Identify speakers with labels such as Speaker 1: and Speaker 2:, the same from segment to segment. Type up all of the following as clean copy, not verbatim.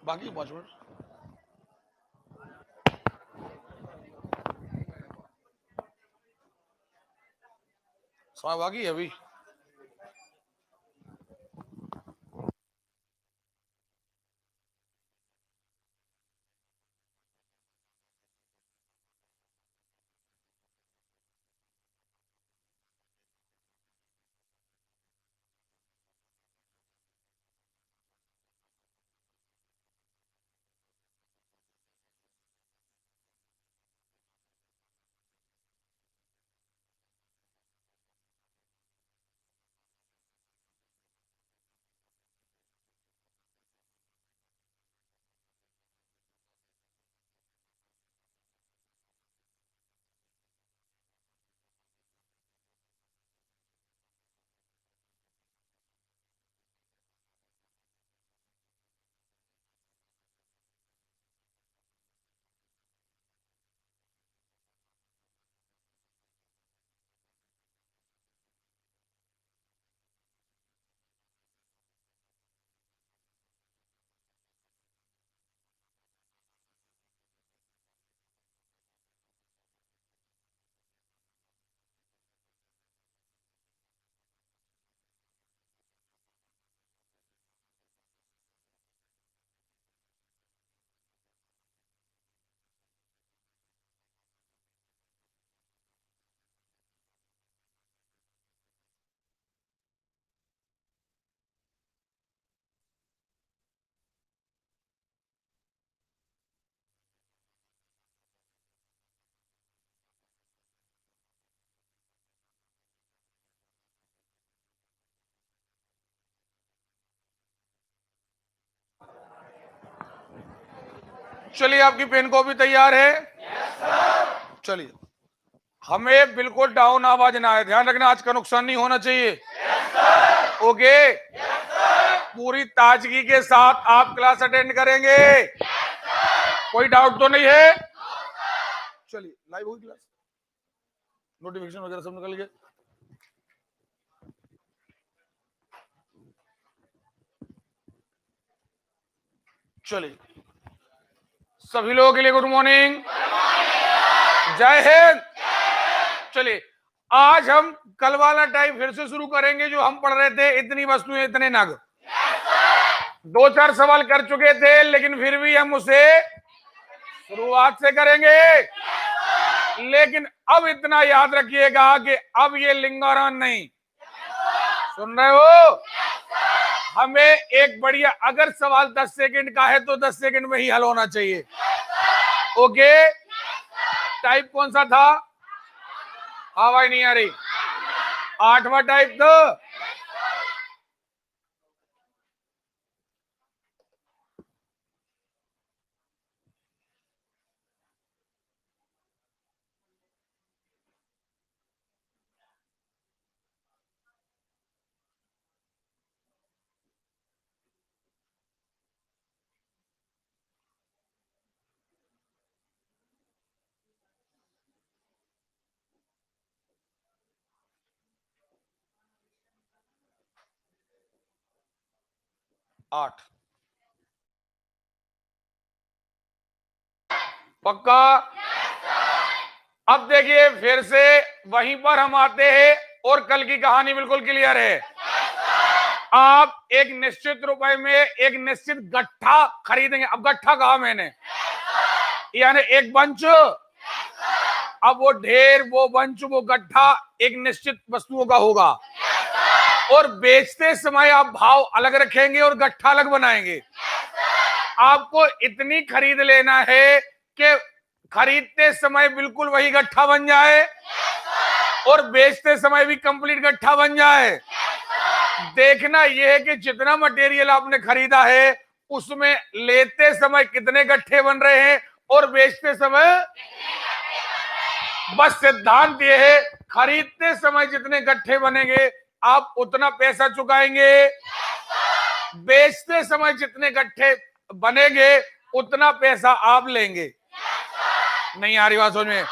Speaker 1: बाकी 5 मिनट समय बाकी है अभी। चलिए, आपकी पेन कॉपी तैयार है? चलिए, हमें बिल्कुल डाउन आवाज ना आए, ध्यान रखना, आज का नुकसान नहीं होना चाहिए। ओके, पूरी ताजगी के साथ आप क्लास अटेंड करेंगे। कोई डाउट तो नहीं है? चलिए, लाइव होगी क्लास, नोटिफिकेशन वगैरह सब निकल गए। चलिए, सभी लोगों के लिए गुड मॉर्निंग, जय हिंद। चलिए, आज हम कल वाला टाइप फिर से शुरू करेंगे जो हम पढ़ रहे थे, इतनी वस्तुएं इतने नग। 2-4 सवाल कर चुके थे, लेकिन फिर भी हम उसे शुरुआत से करेंगे। लेकिन अब इतना याद रखिएगा कि अब ये लिंगारान नहीं, सुन रहे हो? हमें एक बढ़िया, अगर सवाल 10 सेकंड का है तो 10 सेकंड में ही हल होना चाहिए। ओके, टाइप कौन सा था? आवाज नहीं आ रही। 8वां टाइप था। आठ पक्का? अब देखिए, फिर से वहीं पर हम आते हैं और कल की कहानी बिल्कुल क्लियर है। आप एक निश्चित रुपए में एक निश्चित गट्ठा खरीदेंगे। अब गट्ठा कहा मैंने, यानी एक बंच। अब वो ढेर, वो बंच, वो गट्ठा एक निश्चित वस्तुओं का होगा, और बेचते समय आप भाव अलग रखेंगे और गट्ठा अलग बनाएंगे। आपको इतनी खरीद लेना है कि खरीदते समय बिल्कुल वही गट्ठा बन जाए और बेचते समय भी कंप्लीट गट्ठा बन जाए। देखना यह है कि जितना मटेरियल आपने खरीदा है उसमें लेते समय कितने गट्ठे बन रहे हैं और बेचते समय, बस सिद्धांत ये है, खरीदते समय जितने गट्ठे बनेंगे आप उतना पैसा चुकाएंगे, बेचते समय जितने गट्ठे बनेंगे उतना पैसा आप लेंगे। नहीं आ रही बात समझ में?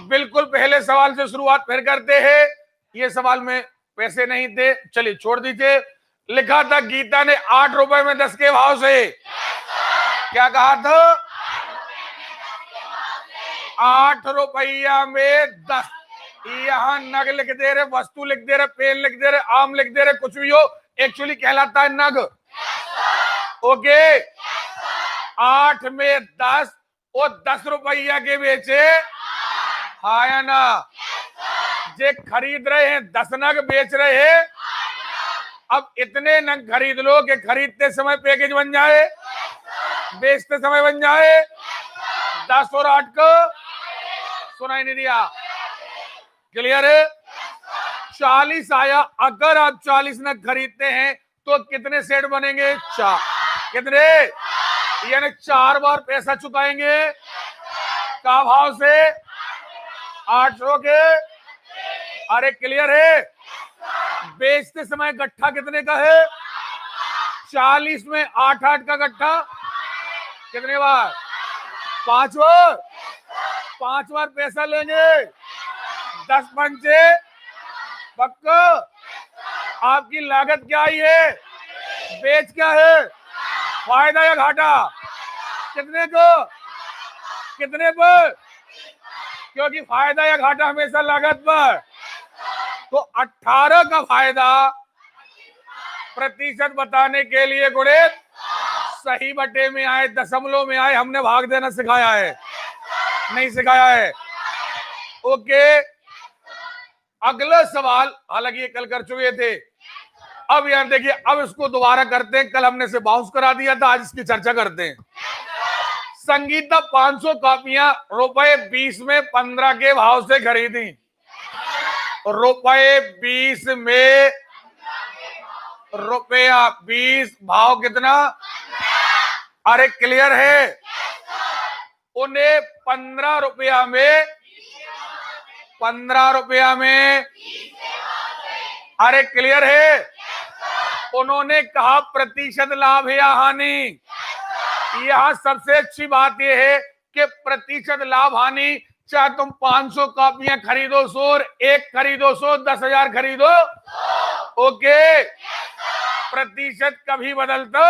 Speaker 1: बिल्कुल पहले सवाल से शुरुआत फिर करते हैं। ये सवाल में पैसे नहीं थे, चलिए छोड़ दीजिए। लिखा था गीता ने 8 रुपए में 10 के भाव से क्या कहा था? 8 रुपया में 10। यहाँ नग लिख दे रहे, वस्तु लिख दे रहे, पेन लिख दे रहे, आम लिख दे रहे, कुछ भी हो, एक्चुअली कहलाता है नग। ओके, 8 में 10 और 10 रुपया के बेचे, हाँ या ना? जे खरीद रहे हैं 10 नग, बेच रहे हैं। अब इतने नग खरीद लो कि खरीदते समय पैकेज बन जाए, बेचते समय बन जाए। 10 और 8 को सुनाई नहीं दिया? क्लियर है? 40 आया। अगर आप 40 नग खरीदते हैं तो कितने सेट बनेंगे? 4। कितने? यानी 4 बार पैसा चुकाएंगे। का भाव से? 800 के। अरे क्लियर है? बेचते समय गट्ठा कितने का है? 40 में 8 का गट्ठा कितने बार? 5 बार। 5 बार पैसा लेंगे। 10 पंचे पक्का। आपकी लागत क्या आई है? बेच क्या है? फायदा या घाटा? कितने को? कितने पर? क्योंकि फायदा या घाटा हमेशा लागत पर। तो 18 का फायदा प्रतिशत बताने के लिए गुणित सही बटे में आए, दशमलव में आए। हमने भाग देना सिखाया है? नहीं सिखाया है? ओके, अगला सवाल, हालांकि ये कल कर चुके थे। अब यार देखिए, अब इसको दोबारा करते हैं। कल हमने इसे बाउंस करा दिया था, आज इसकी चर्चा करते हैं। संगीता 500 कॉपियां ₹20 में 15 के भाव से खरीदी। ₹20 में ₹20 भाव कितना? अरे क्लियर है? उन्हें 15 रुपया में, 15 रुपया में, अरे क्लियर है? उन्होंने कहा प्रतिशत लाभ या हानि। यहां सबसे अच्छी बात यह है कि प्रतिशत लाभ हानि, चाहे तुम 500 कॉपियां खरीदो 100, एक खरीदो 100, 10,000 खरीदो, ओके, प्रतिशत कभी बदलता।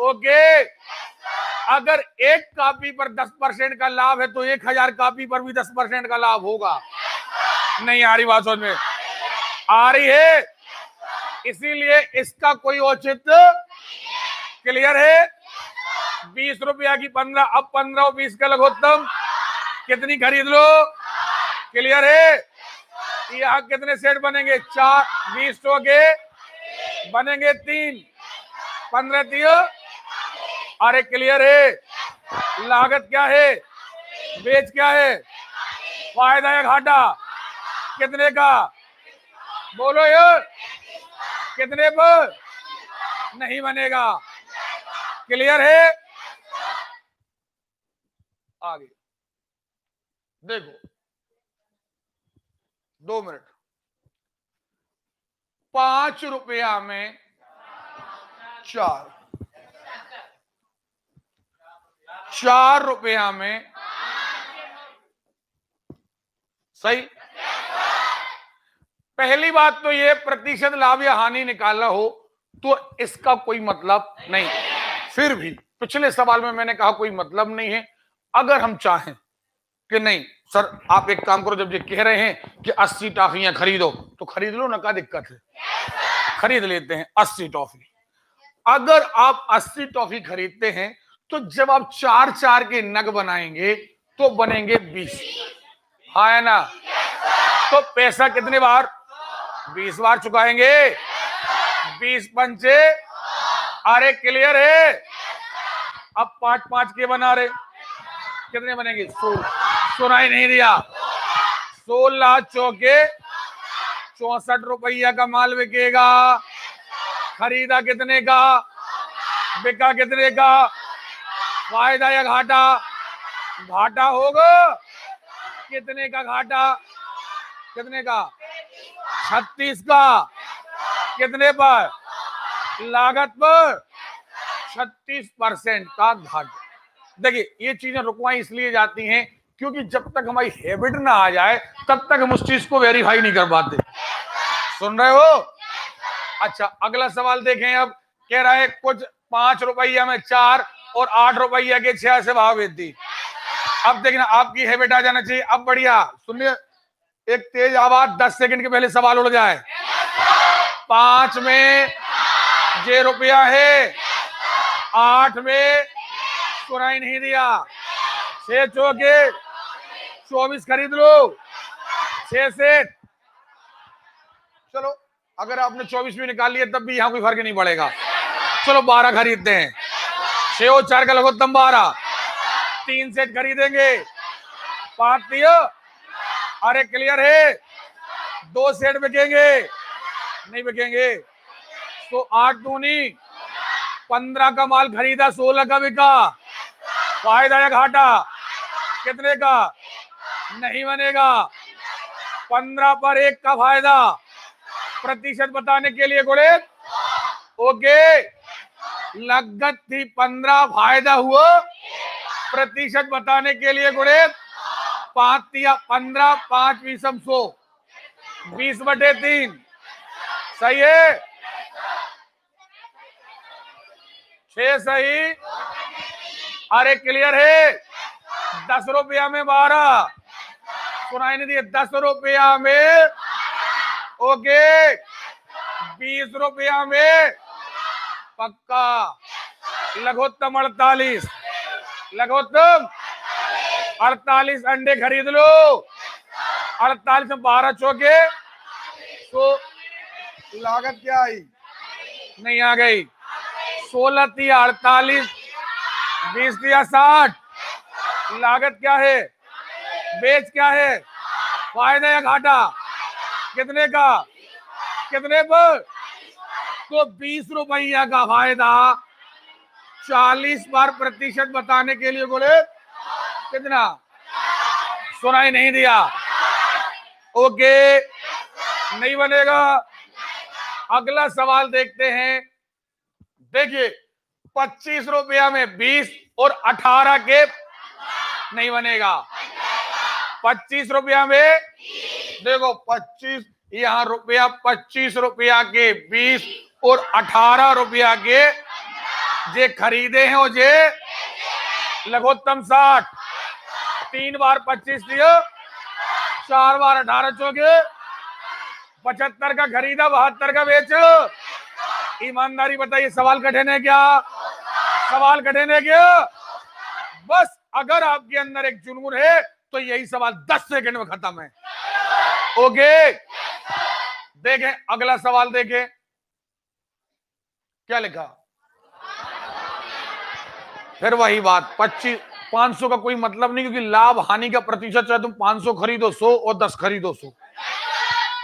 Speaker 1: ओके, अगर एक कॉपी पर 10% का लाभ है तो 1000 कॉपी पर भी 10% का लाभ होगा। नहीं आ रही बात समझ में? आ रही है? इसीलिए इसका कोई औचित्य। क्लियर है? 20 रुपया की 15, अब 15 और 20 का लघुत्तम कितनी खरीद लो? क्लियर है? यहाँ कितने सेट बनेंगे? 4। 20 के बनेंगे 3, 15 3। अरे क्लियर है? लागत क्या है? बेच क्या है? फायदा या घाटा? कितने का? बोलो यार, कितने पर? नहीं बनेगा। क्लियर है? आगे देखो, 2 मिनट। 5 रुपया में 4, 4 रुपया में, सही? पहली बात तो ये प्रतिशत लाभ या हानि निकालना हो तो इसका कोई मतलब नहीं। फिर भी पिछले सवाल में मैंने कहा कोई मतलब नहीं है। अगर हम चाहें कि नहीं सर आप एक काम करो, जब ये कह रहे हैं कि 80 टॉफियां खरीदो तो खरीद लो ना, क्या दिक्कत है? खरीद लेते हैं 80 टॉफी। अगर आप 80 टॉफी खरीदते हैं तो जब आप 4-4 के नग बनाएंगे तो बनेंगे 20, हाँ है ना? तो पैसा कितने बार? 20 बार चुकाएंगे। 20 पंचे, अरे क्लियर है? अब 5-5 के बना रहे, कितने बनेंगे? 16। सुनाई नहीं दिया? 16 चौके 64 रुपया का माल बिकेगा। खरीदा कितने का? बिका कितने का? फायदा या घाटा? घाटा होगा। कितने का घाटा? कितने का? 36 का। कितने पर? लागत पर 36% का घाटा। देखिए ये चीजें रुकवाई इसलिए जाती हैं क्योंकि जब तक हमारी हैबिट ना आ जाए तब तक हम उस चीज को वेरीफाई नहीं कर पाते। सुन रहे हो? अच्छा, अगला सवाल देखें। अब कह रहा है कुछ 5 रुपया में 4 और 8 रुपया के 6 से भाव बेच दी। अब देखना आपकी हैबिट आ जाना चाहिए। अब बढ़िया सुनिए, एक तेज आवाज 10 सेकंड के पहले सवाल उड़ जाए। 5 में जे रुपया है, 8 में सुनाई नहीं दिया, 6 चौके 24 खरीद लो, 6 सेट। चलो अगर आपने 24 में निकाल लिया तब भी यहाँ कोई फर्क नहीं पड़ेगा। चलो 12 खरीदते हैं, 6 और 4 का लघुत्तम 12, 3 सेट खरीदेंगे, 5 दिया। अरे क्लियर है, 2 सेट बिकेंगे, नहीं बिकेंगे तो 8 दूनी 15 का माल खरीदा, 16 का बिका, फायदा या घाटा? कितने का? नहीं बनेगा। 15 पर 1 का फायदा। प्रतिशत बताने के लिए गुणे, ओके, लागत थी 15, फायदा हुआ, प्रतिशत बताने के लिए गुणे 5 या 15, 5 बीसम 100, 20/3 सही है, 6 सही। अरे क्लियर है, 10 रुपया में 12, सुनाई नहीं दिए, 10 रुपया में, ओके, 20 रुपया में पक्का। लघुत्तम 48, लघुत्तम 48 अंडे खरीद लो, 48 में 12 चौके, तो लागत क्या आई? नहीं आ गई। 16 तिया 48, 20 तिया 60, लागत क्या है? बेच क्या है? फायदा या घाटा? कितने का? कितने पर? तो 20 रुपया का फायदा, 40 बार प्रतिशत बताने के लिए बोले कितना? सुनाई नहीं दिया, ओके, नहीं बनेगा। अगला सवाल देखते हैं। देखिए 25 रुपया में 20 और 18 के, नहीं बनेगा। 25 रुपया में देखो 25, यहाँ रुपया 25 रुपया के 20 और 18 रुपया के जे खरीदे हैं, वो जे लघुत्तम 60, 3 बार 25 दिया, 4 बार 18 चौके, 75 का खरीदा, 72 का बेचो। ईमानदारी बताइए, सवाल कठिन है क्या? सवाल कठिन है क्या? बस अगर आपके अंदर एक जुनून है तो यही सवाल 10 सेकंड में खत्म है, ओके। देखें अगला सवाल, देखें क्या लिखा। फिर वही बात, 25 500 का कोई मतलब नहीं, क्योंकि लाभ हानि का प्रतिशत चाहे तुम 500 खरीदो 100 और 10 खरीदो 100।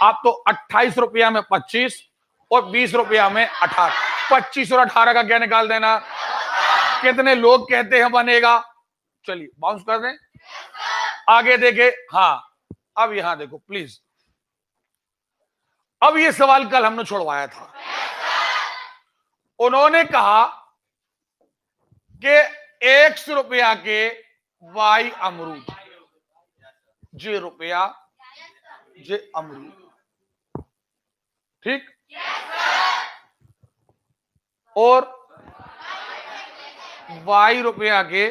Speaker 1: आप तो 28 रुपया में 25 और 20 रुपया में 18, 25 और 18 का क्या निकाल देना? कितने लोग कहते हैं बनेगा? चलिए बाउंस कर दें, आगे देखे। हाँ अब यहां देखो प्लीज, अब ये सवाल कल हमने छोड़वाया था। उन्होंने कहा कि 100 रुपया के वाई अमरूद, जे रुपया जे अमरूद, ठीक, और वाई रुपया के,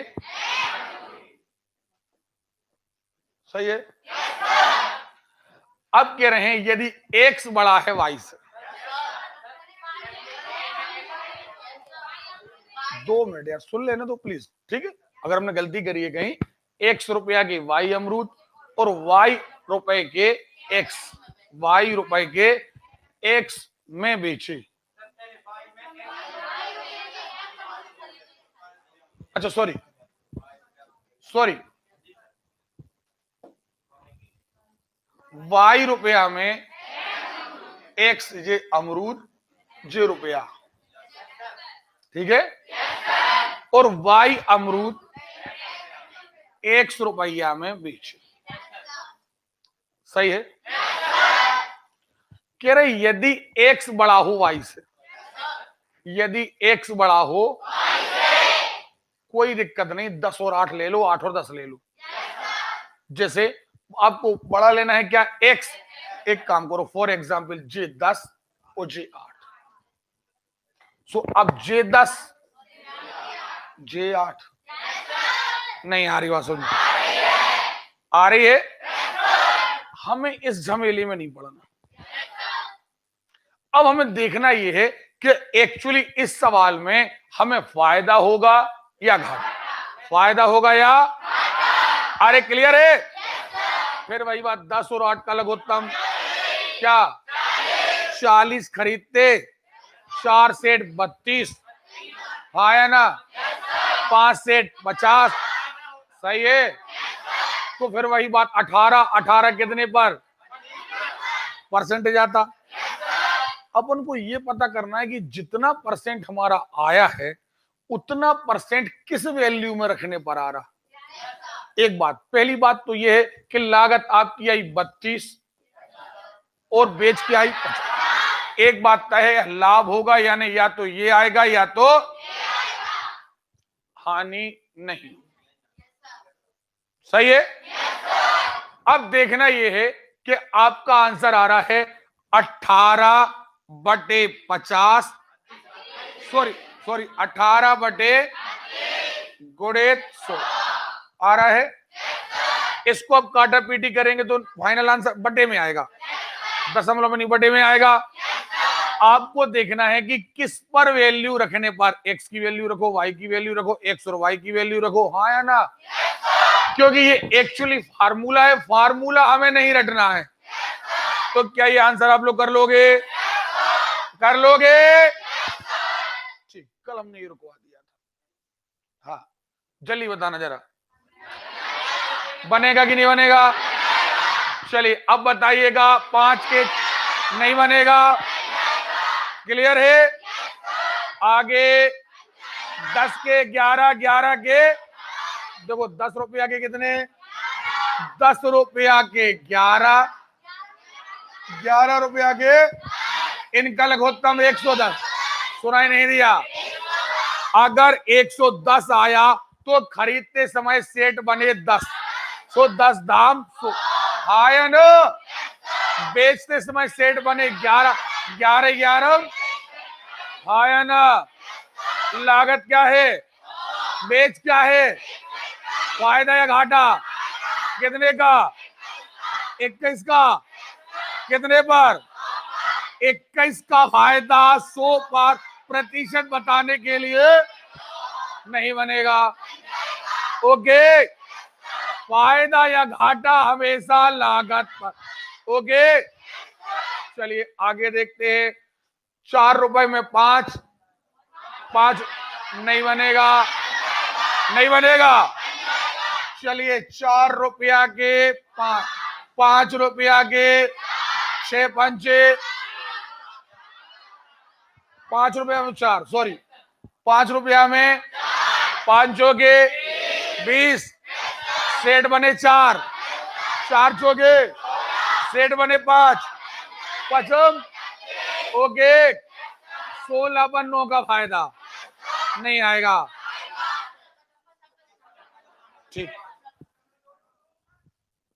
Speaker 1: सही है। अब कह रहे हैं यदि एक्स बड़ा है वाई से, 2 मिनट यार सुन लेना तो प्लीज, ठीक है। अगर हमने गलती करी है कहीं, 100 रुपया के वाई अमरूद और वाई रुपए के एक्स, वाई रुपए के एक्स में बेचे। अच्छा सॉरी, वाई रुपया में एक्स जे अमरूद जे रुपया, ठीक है, और वाई अमरूद 100 रुपया में बेचे, सही है। कह रहे यदि एक्स बड़ा हो वाई से, यदि एक्स बड़ा हो, कोई दिक्कत नहीं, 10 और 8 ले लो, 8 और 10 ले लो। जैसे आपको बड़ा लेना है क्या? एक्स, एक काम करो, फॉर एग्जाम्पल जे 10 और जे 8। सो अब जे 10 J8 नहीं आ रही बात समझ आ रही है। हमें इस झमेले में नहीं पड़ना। अब हमें देखना यह है कि एक्चुअली इस सवाल में हमें फायदा होगा या घाटा, फायदा होगा या, अरे क्लियर है? फिर वही बात 10 और 8 का लघुत्तम क्या 40 खरीदते 4 सेट 32 है ना, 5 सेट 50 सही है। तो फिर वही बात 18 कितने पर परसेंटेज आता। अपन को ये पता करना है कि जितना परसेंट हमारा आया है उतना परसेंट किस वैल्यू में रखने पर आ रहा। एक बात, पहली बात तो ये है कि लागत आपकी आई 32 और बेच के आई 50। एक बात तय है, लाभ होगा यानी या तो ये आएगा या तो हानि नहीं, सही है। अब देखना यह है कि आपका आंसर आ रहा है 18/50 सॉरी 18/100 आ रहा है। इसको अब काटा पीटी करेंगे तो फाइनल आंसर बटे में आएगा, दशमलव में नहीं बटे में आएगा। आपको देखना है कि किस पर वैल्यू रखने पर, एक्स की वैल्यू रखो, वाई की वैल्यू रखो, एक्स और वाई की वैल्यू रखो, हाँ या ना, क्योंकि ये एक्चुअली फार्मूला है, फार्मूला हमें नहीं रटना है। तो क्या ये आंसर आप लोग कर लोगे? कर लोगे? ठीक, कल हमने ये रुकवा दिया था। हाँ जल्दी बताना जरा, बनेगा कि नहीं बनेगा? चलिए अब बताइएगा। 5 के नहीं बनेगा, क्लियर है। आगे 10 के 11, 11 के देखो 10 रुपया के कितने, 10 रुपया के 11, 11 रुपया के, इनका लघुत्तम 110। सुनाई नहीं दिया? अगर 110 आया तो खरीदते समय सेट बने 10, तो 10 दाम आया न, बेचते समय सेट बने 11, 11 11 आया ना। लागत क्या है, बेच क्या है, फायदा या घाटा, कितने का, 21 का, कितने पर 21 का फायदा 100% बताने के लिए नहीं बनेगा। ओके, फायदा या घाटा हमेशा लागत पर। ओके चलिए आगे देखते हैं। 4 रुपए में 5 नहीं बनेगा, नहीं बनेगा। चलिए 4 रुपया के 5 रुपया के 6 पंचे, 5 रुपया में 4 सॉरी 5 रुपया में 5 के 20 सेट बने 4, 4 चौके सेट बने 5, पचम ओके 16/9 का फायदा नहीं आएगा। ठीक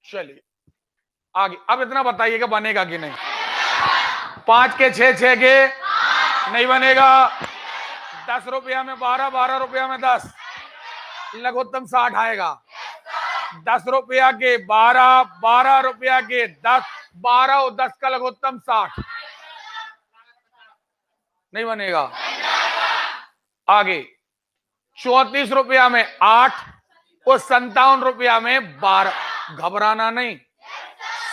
Speaker 1: चलिए आगे। अब इतना बताइएगा बनेगा कि नहीं। 5 के 6, 6 के नहीं बनेगा। 10 रुपया में 12, 12 रुपया में 10, लघुत्तम 60 आएगा। 10 रुपया के 12, 12 रुपया के 10, 12 और 10 का लघुत्तम 60 नहीं बनेगा। आगे 34 रुपया में 8 और 57 रुपया में 12, घबराना नहीं,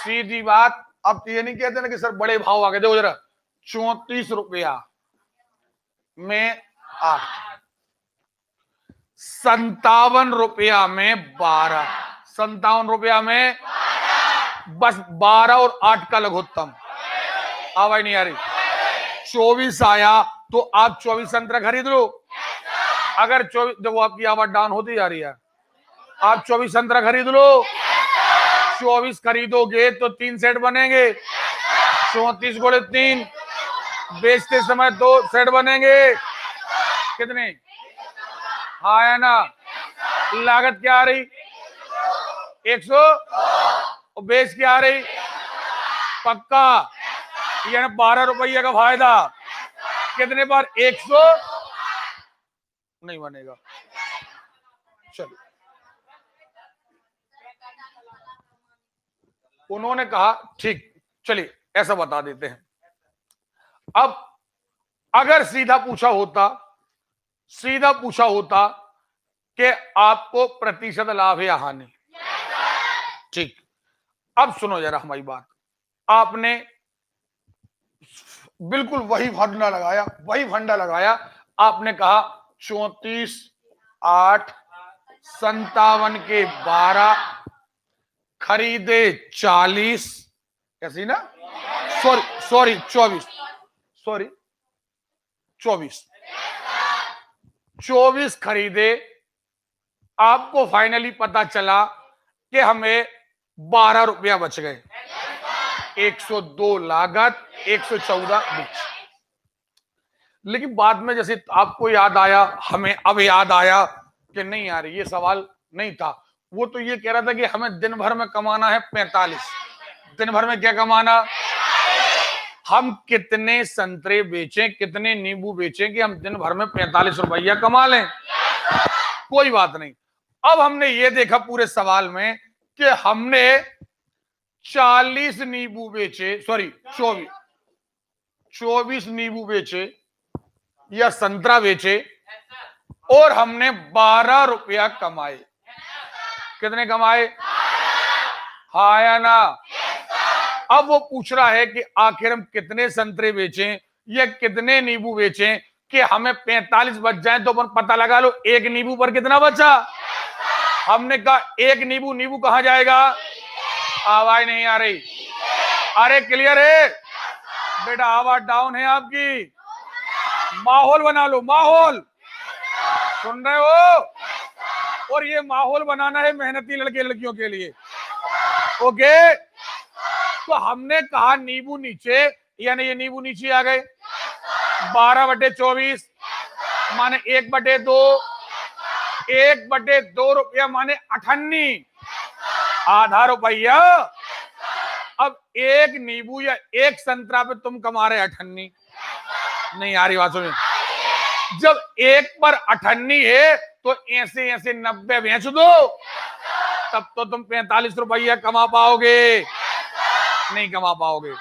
Speaker 1: सीधी बात। अब ये नहीं कहते ना कि सर बड़े भाव आ गए, देखो जरा 34 रुपया में 8, 57 रुपया में 12, 57 रुपया में बस 12 और 8 का लघुत्तम, आवाज नहीं आ रही। 24 आया तो आप 24 संतरा खरीद लो। अगर 24, देखो आपकी आवाज डाउन होती जा रही है, आप 24 संतरा खरीद लो। 24 खरीदोगे तो 3 सेट बनेंगे, 34 गुणे 3, बेचते समय 2 सेट बनेंगे, कितने आया ना। लागत क्या आ रही 100 और बेच क्या आ रही पक्का, यानी 12 रुपये का फायदा, कितने पर 100 नहीं बनेगा। चलो, उन्होंने कहा ठीक, चलिए ऐसा बता देते हैं। अब अगर सीधा पूछा होता कि आपको प्रतिशत लाभ है या हानि, ठीक। अब सुनो जरा हमारी बात, आपने बिल्कुल वही फंडा लगाया, आपने कहा 34 8 57 के 12 खरीदे 40, कैसी ना, सॉरी 24 खरीदे। आपको फाइनली पता चला कि हमें 12 रुपया बच गए, 102 लागत, 114 बिक्री। लेकिन बाद में जैसे आपको याद आया, हमें अब याद आया कि नहीं यार ये सवाल नहीं था, वो तो ये कह रहा था कि हमें दिन भर में कमाना है 45। दिन भर में क्या कमाना, हम कितने संतरे बेचें, कितने नींबू बेचें कि हम दिन भर में 45 रुपया कमा लें। कोई बात नहीं। अब हमने ये देखा पूरे सवाल में कि हमने 40 नींबू बेचे, सॉरी 24 नींबू बेचे या संतरा बेचे और हमने 12 रुपया कमाए। कितने कमाए, हाँ या ना? अब वो पूछ रहा है कि आखिर हम कितने संतरे बेचें या कितने नींबू बेचें कि हमें 45 बच जाए। तो अपन पता लगा लो एक नींबू पर कितना बचा। हमने कहा एक नींबू कहां जाएगा, आवाज नहीं आ रही, अरे क्लियर है बेटा, आवाज डाउन है आपकी, माहौल बना लो, माहौल सुन रहे हो, और ये माहौल बनाना है मेहनती लड़के लड़कियों के लिए, ओके। तो हमने कहा नींबू नीचे, यानी ये नींबू नीचे आ गए, 12/24 माने 1/2, 1/2 रुपया माने 98, आधा रुपया। अब एक नींबू या एक संतरा पे तुम कमा रहे 98, नहीं आ रही बात सुनिए। जब एक पर 98 है तो ऐसे 90 बेच दो, तब तो तुम 45 रुपया कमा पाओगे, नहीं कमा पाओगे।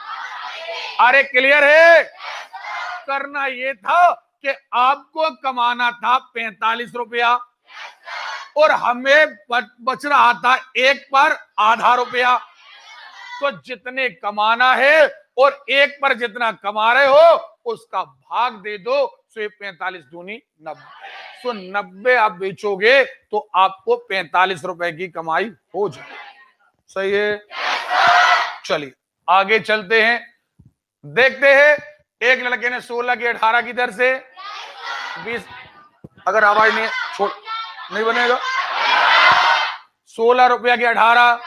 Speaker 1: अरे क्लियर है, करना ये था कि आपको कमाना था 45 रुपया और हमें बच रहा था एक पर आधा रुपया। तो जितने कमाना है और एक पर जितना कमा रहे हो उसका भाग दे दो, तो 45 दूनी 90, तो 90 आप बेचोगे तो आपको 45 रुपए की कमाई हो जाए। सही है, चलिए आगे चलते हैं, देखते हैं। एक लड़के ने 16 की 18 की दर से 20, अगर आवाज नहीं छोड़ नहीं बनेगा, 16 रुपया के 18,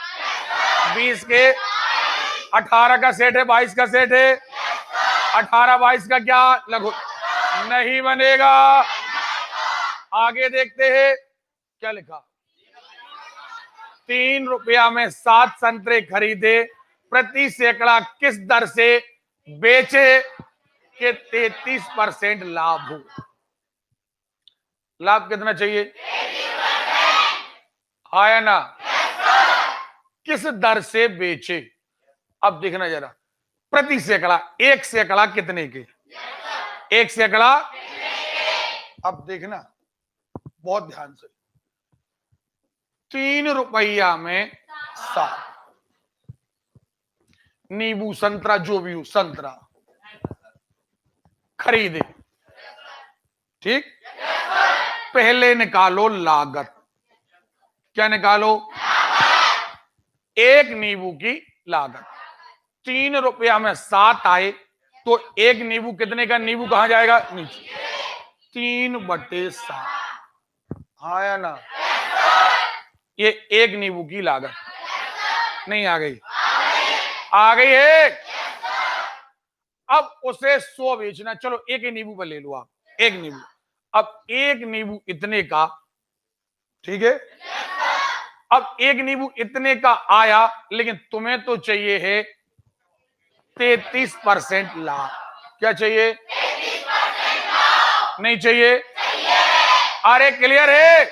Speaker 1: 20 के 18 का सेट है, 22 का सेट है, 18 22 का क्या लघु नहीं बनेगा। आगे देखते हैं क्या लिखा, 3 रुपया में 7 संतरे खरीदे, प्रति सैकड़ा किस दर से बेचे कि 33% लाभ हो। लाभ कितना चाहिए, आया ना, किस दर से बेचे। अब देखना जरा, प्रति सैकड़ा, एक सैकड़ा कितने के, एक सैकड़ा। अब देखना बहुत ध्यान से, 3 रुपया में 7 नींबू संतरा जो भी हो संतरा खरीदे, ठीक। पहले निकालो लागत, क्या निकालो, एक नींबू की लागत। 3 रुपया में 7 आए तो एक नींबू कितने का, नींबू कहां जाएगा, नीचे, 3/7, आया ना। ये एक नींबू की लागत नहीं आ गई, आ गई है। अब उसे 100 बेचना, चलो एक ही नींबू पर ले लो आप, एक नींबू। अब एक नींबू इतने का, ठीक है। अब एक नींबू इतने का आया, लेकिन तुम्हें तो चाहिए है 33% लाभ। क्या चाहिए, नहीं चाहिए, अरे क्लियर है।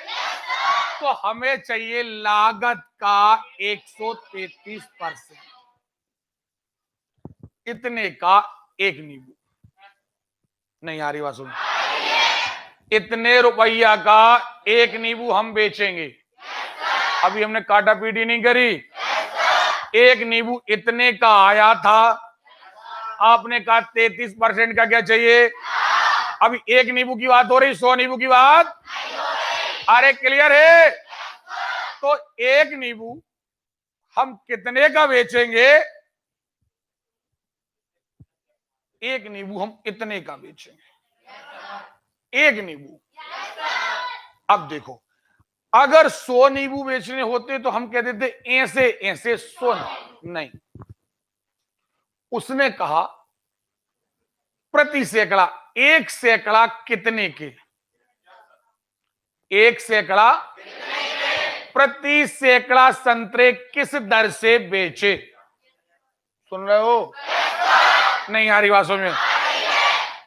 Speaker 1: तो हमें चाहिए लागत का 133%, इतने का एक नींबू। नहीं आ रही बात सुन, इतने रुपया का एक नींबू हम बेचेंगे। अभी हमने काटा पीटी नहीं करी, एक नींबू इतने का आया था, आपने कहा 33% का क्या चाहिए। अभी एक नींबू की बात हो रही, 100 नींबू की बात। अरे क्लियर है। तो एक नींबू हम कितने का बेचेंगे, एक नींबू हम इतने का बेचेंगे, एक नींबू। अब देखो, अगर 100 नींबू बेचने होते तो हम कह देते ऐसे ऐसे 100 नहीं। उसने कहा प्रति सैकड़ा, एक सैकड़ा कितने के, एक सैकड़ा प्रति सैकड़ा संतरे किस दर से बेचे। सुन रहे हो? नहीं आ रही बात समझ में।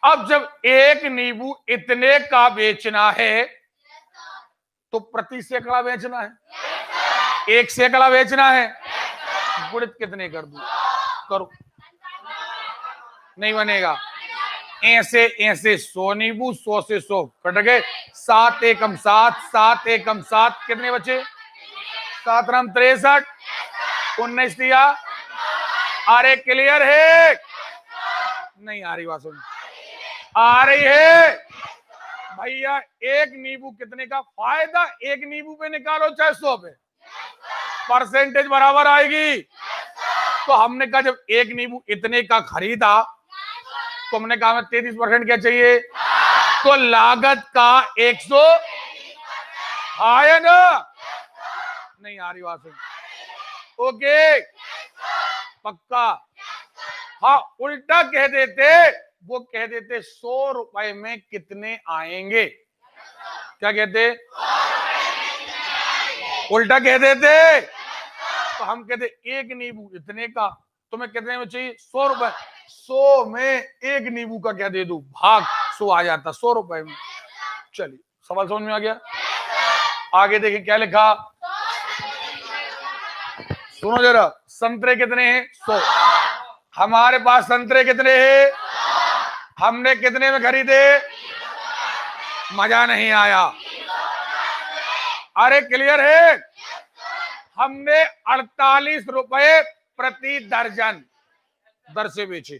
Speaker 1: अब जब एक नींबू इतने का बेचना है तो प्रति सैकड़ा बेचना है, एक सैकड़ा बेचना है, गुणित कितने कर दूं, करो, नहीं बनेगा। ऐसे ऐसे 100 नींबू, 100 से 100 कट गए, 7 एकम 7, 7 एकम 7, कितने बचे, 7 राम 63, 19 दिया। अरे क्लियर है? नहीं आ रही बात सुन, आ रही है भैया। एक नींबू कितने का फायदा, एक नींबू पे निकालो चाहे 100 पे, परसेंटेज बराबर आएगी। तो हमने कहा जब एक नींबू इतने का खरीदा तो हमने कहा 33% क्या चाहिए, तो लागत का 100 आया ना। नहीं आ रही बात सुन, ओके पक्का। हाँ उल्टा कह देते, वो कह देते 100 रुपए में कितने आएंगे, क्या कहते, उल्टा कह देते। तो हम कहते एक नींबू इतने का, तुम्हें कितने में चाहिए, 100 रुपए, 100 में एक नींबू का क्या दे दूं, भाग 100 आ जाता 100 रुपए में। चलिए सवाल समझ में आ गया। आगे देखिए क्या लिखा, सुनो जरा, संतरे कितने हैं, 100। हमारे पास संतरे कितने हैं, हमने कितने में खरीदे, मजा नहीं आया। अरे क्लियर है, हमने 48 रुपए प्रति दर्जन दर से बेचे,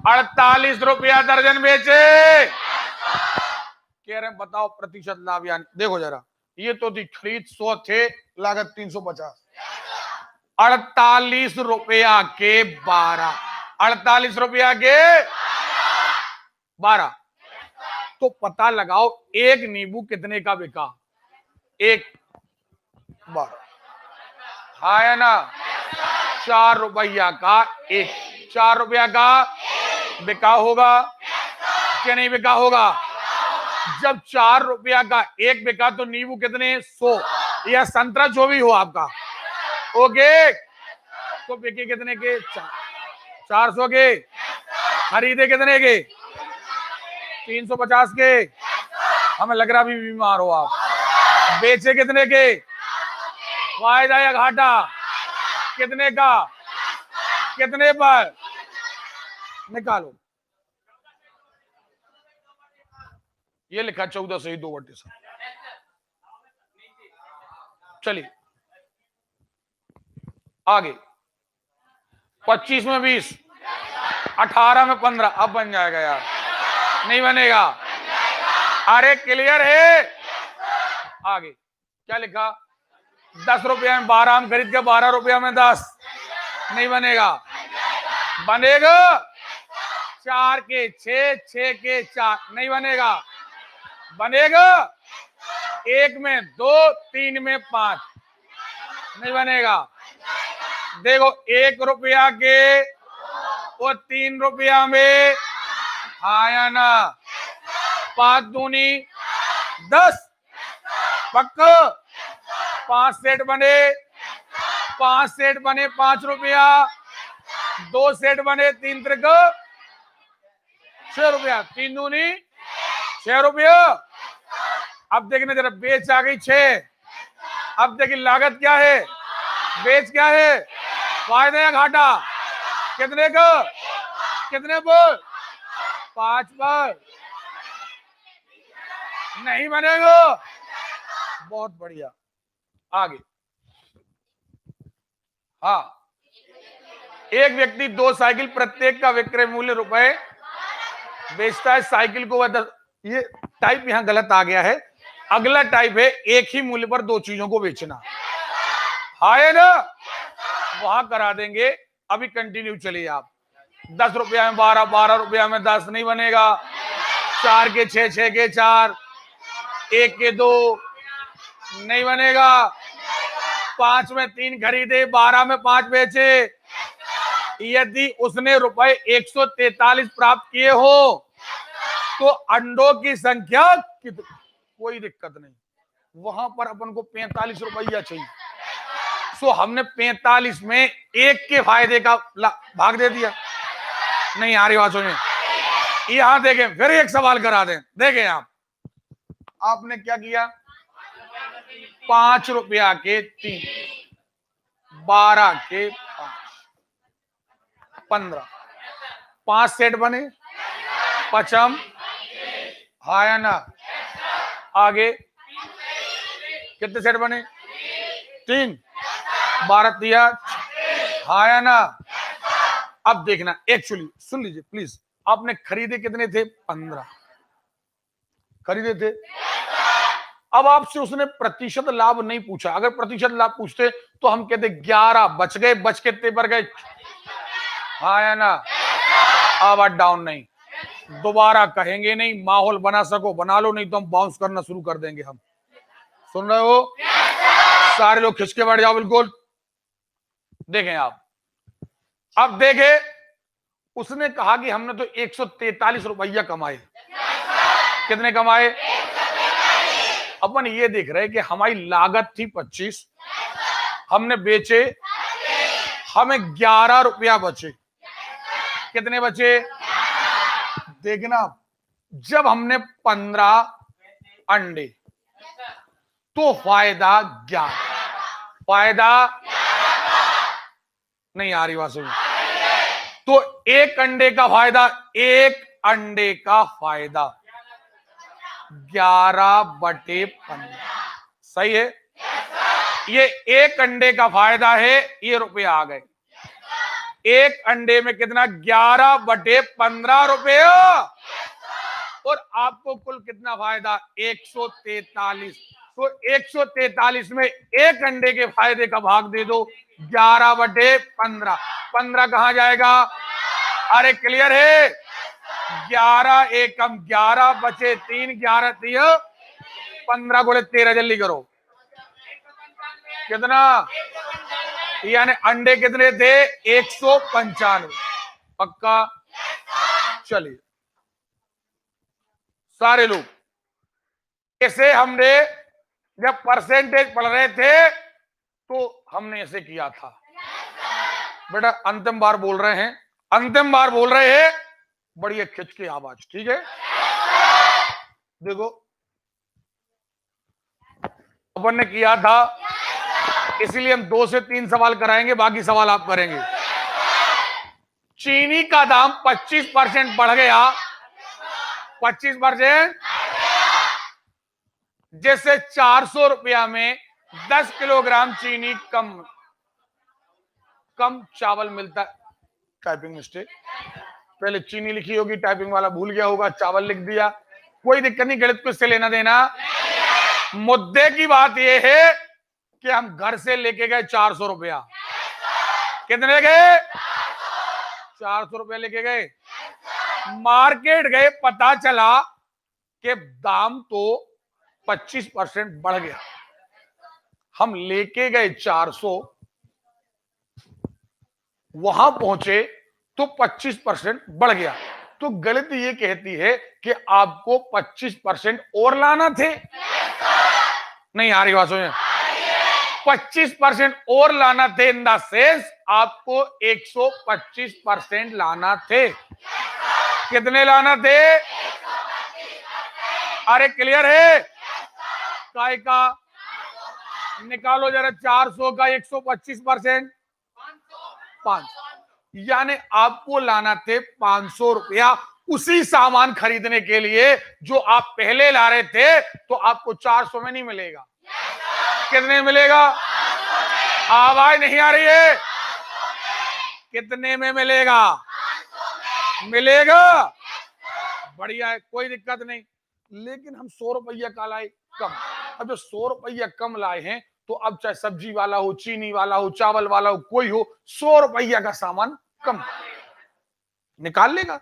Speaker 1: 48 रुपया दर्जन बेचे। कह रहे हैं बताओ प्रतिशत लाभ, यानी देखो जरा, ये तो थी खरीद 100 थे, लागत 350, 48 रुपया के 12, 48 रुपया के 12। तो पता लगाओ एक नींबू कितने का बिका, एक 12, है ना, 4 रुपया का एक, 4 रुपया का बिका होगा क्या नहीं बिका होगा। जब 4 रुपया का एक बिका तो नींबू कितने, 100, या संतरा जो भी हो आपका, ओके। तो बिके कितने के, 400 के, खरीदे कितने के, 350 के। हमें लग रहा भी बीमार हो आप। बेचे कितने के, फायदा या घाटा, कितने का, कितने पर, निकालो। ये लिखा 14 से ही 2/7। चलिए आगे, 25 में 20, 18 में 15, अब बन जाएगा यार, नहीं बनेगा। अरे क्लियर है। आगे क्या लिखा, 10 रुपया में 12 हम खरीद के 12 रुपया में 10, नहीं बनेगा। बनेगा 4 के 6, 6 के 4, नहीं बनेगा। बनेगा 1 में 2, 3 में 5, नहीं बनेगा। देखो 1 रुपया के और 3 रुपया में आया ना, 5 दूनी 10, पक्का। 5 सेट बने, 5 सेट बने 5 रुपया, 2 सेट बने 3 त्रिक 6 रुपया, 3 दूनी 6 रुपया। अब देखने जरा, बेच आ गई 6, अब देखिए लागत क्या है, बेच क्या है, फायदा या घाटा, कितने को, कितने पर, 5 पर, नहीं बनेगा। बहुत बढ़िया, आगे। हाँ, एक व्यक्ति 2 साइकिल प्रत्येक का विक्रय मूल्य रुपए बेचता है। साइकिल को वह 10, ये टाइप यहां गलत आ गया है। अगला टाइप है एक ही मूल्य पर 2 चीजों को बेचना, है ना, वहां करा देंगे। अभी कंटिन्यू चलिए आप। 10 रुपया में 12, 12 रुपया में 10 नहीं बनेगा, 4 के 6, 6 के 4, 1 के 2 नहीं बनेगा, 5 में 3 खरीदे, 12 में 5 बेचे। यदि उसने रुपए 143 प्राप्त किए हो तो अंडों की संख्या कोई दिक्कत नहीं, वहां पर अपन को 45 रुपया चाहिए। सो हमने 45 में 1 के फायदे का भाग दे दिया। नहीं आ रही बात सुनिए, यहां देखें, फिर एक सवाल करा दें। देखें आप, आपने क्या किया, 5 रुपया के 3, 12 के 5, 15, 5 सेट बने, पचम, हाया ना, आगे कितने सेट बने, 3, 12 दिया, हाया ना। अब देखना, एक्चुअली सुन लीजिए प्लीज, आपने खरीदे कितने थे, 15 खरीदे थे। अब आपसे उसने प्रतिशत लाभ नहीं पूछा। अगर प्रतिशत लाभ पूछते तो हम कहते 11 बच गए, बच कितने पर गए, हाँ या ना। अब डाउन नहीं, दोबारा कहेंगे नहीं, माहौल बना सको बना लो, नहीं तो हम बाउंस करना शुरू कर देंगे। हम सुन रहे हो, सारे लोग खिंच के बैठ जाओ बिल्कुल। देखें आप, अब देखे, उसने कहा कि हमने तो 143 रुपया कमाए। कितने कमाए, अपन ये देख रहे हैं कि हमारी लागत थी 25, हमने बेचे, हमें 11 रुपया बचे। कितने बचे, देखना, जब हमने 15 अंडे तो फायदा 11, फायदा नहीं आ रही बात सुन, तो 1 अंडे का फायदा, 1 अंडे का फायदा 11/15, सही है। ये 1 अंडे का फायदा है, ये रुपया आ गए। 1 अंडे में कितना, 11/15 रुपये, और आपको कुल कितना फायदा, 143। तो 143 में 1 अंडे के फायदे का भाग दे दो, 11/15, 15 कहां जाएगा, अरे क्लियर है, 11 एकम 11 बचे 3, 11 3, 15 गुणे 13, जल्दी करो, कितना, यानी अंडे कितने थे, 195, पक्का। चलिए सारे लोग, ऐसे हमने जब परसेंटेज पढ़ रहे थे तो हमने ऐसे किया था। बेटा अंतिम बार बोल रहे हैं, अंतिम बार बोल रहे हैं, बढ़िया खिंच के आवाज, ठीक है। देखो अपन ने किया था, इसलिए हम 2 से 3 सवाल कराएंगे, बाकी सवाल आप करेंगे। चीनी का दाम 25% बढ़ गया, 25%, जैसे 400 रुपया में 10 किलोग्राम चीनी कम चावल मिलता। टाइपिंग मिस्टेक, पहले चीनी लिखी होगी, टाइपिंग वाला भूल गया होगा, चावल लिख दिया, कोई दिक्कत नहीं, गणित को इससे लेना देना। मुद्दे की बात यह है कि हम घर से लेके गए 400 रुपया, कितने गए, 400 रुपया लेके गए, मार्केट गए, पता चला कि दाम तो 25% बढ़ गया। हम लेके गए 400, वहां पहुंचे तो 25% बढ़ गया। तो गलत ये कहती है कि आपको 25% और लाना थे। नहीं आ रही बात सुनिए, 25% और लाना थे, इन द सेंस आपको 125% लाना थे। कितने लाना थे, अरे क्लियर है, काय का निकालो जरा 400 का 125%, 5। यानी आपको लाना थे 500 रुपया उसी सामान खरीदने के लिए जो आप पहले ला रहे थे, तो आपको 400 में नहीं मिलेगा। कितने मिलेगा? आवाज नहीं आ रही है। कितने में मिलेगा? मिलेगा। बढ़िया है, कोई दिक्कत नहीं। लेकिन हम 100 रुपया का लाए कम। अब जो 100 रुपया कम लाए हैं, तो अब चाहे सब्जी वाला हो, चीनी वाला हो, चावल वाला हो, कोई हो, 100 रुपया का सामान कम निकाल लेगा।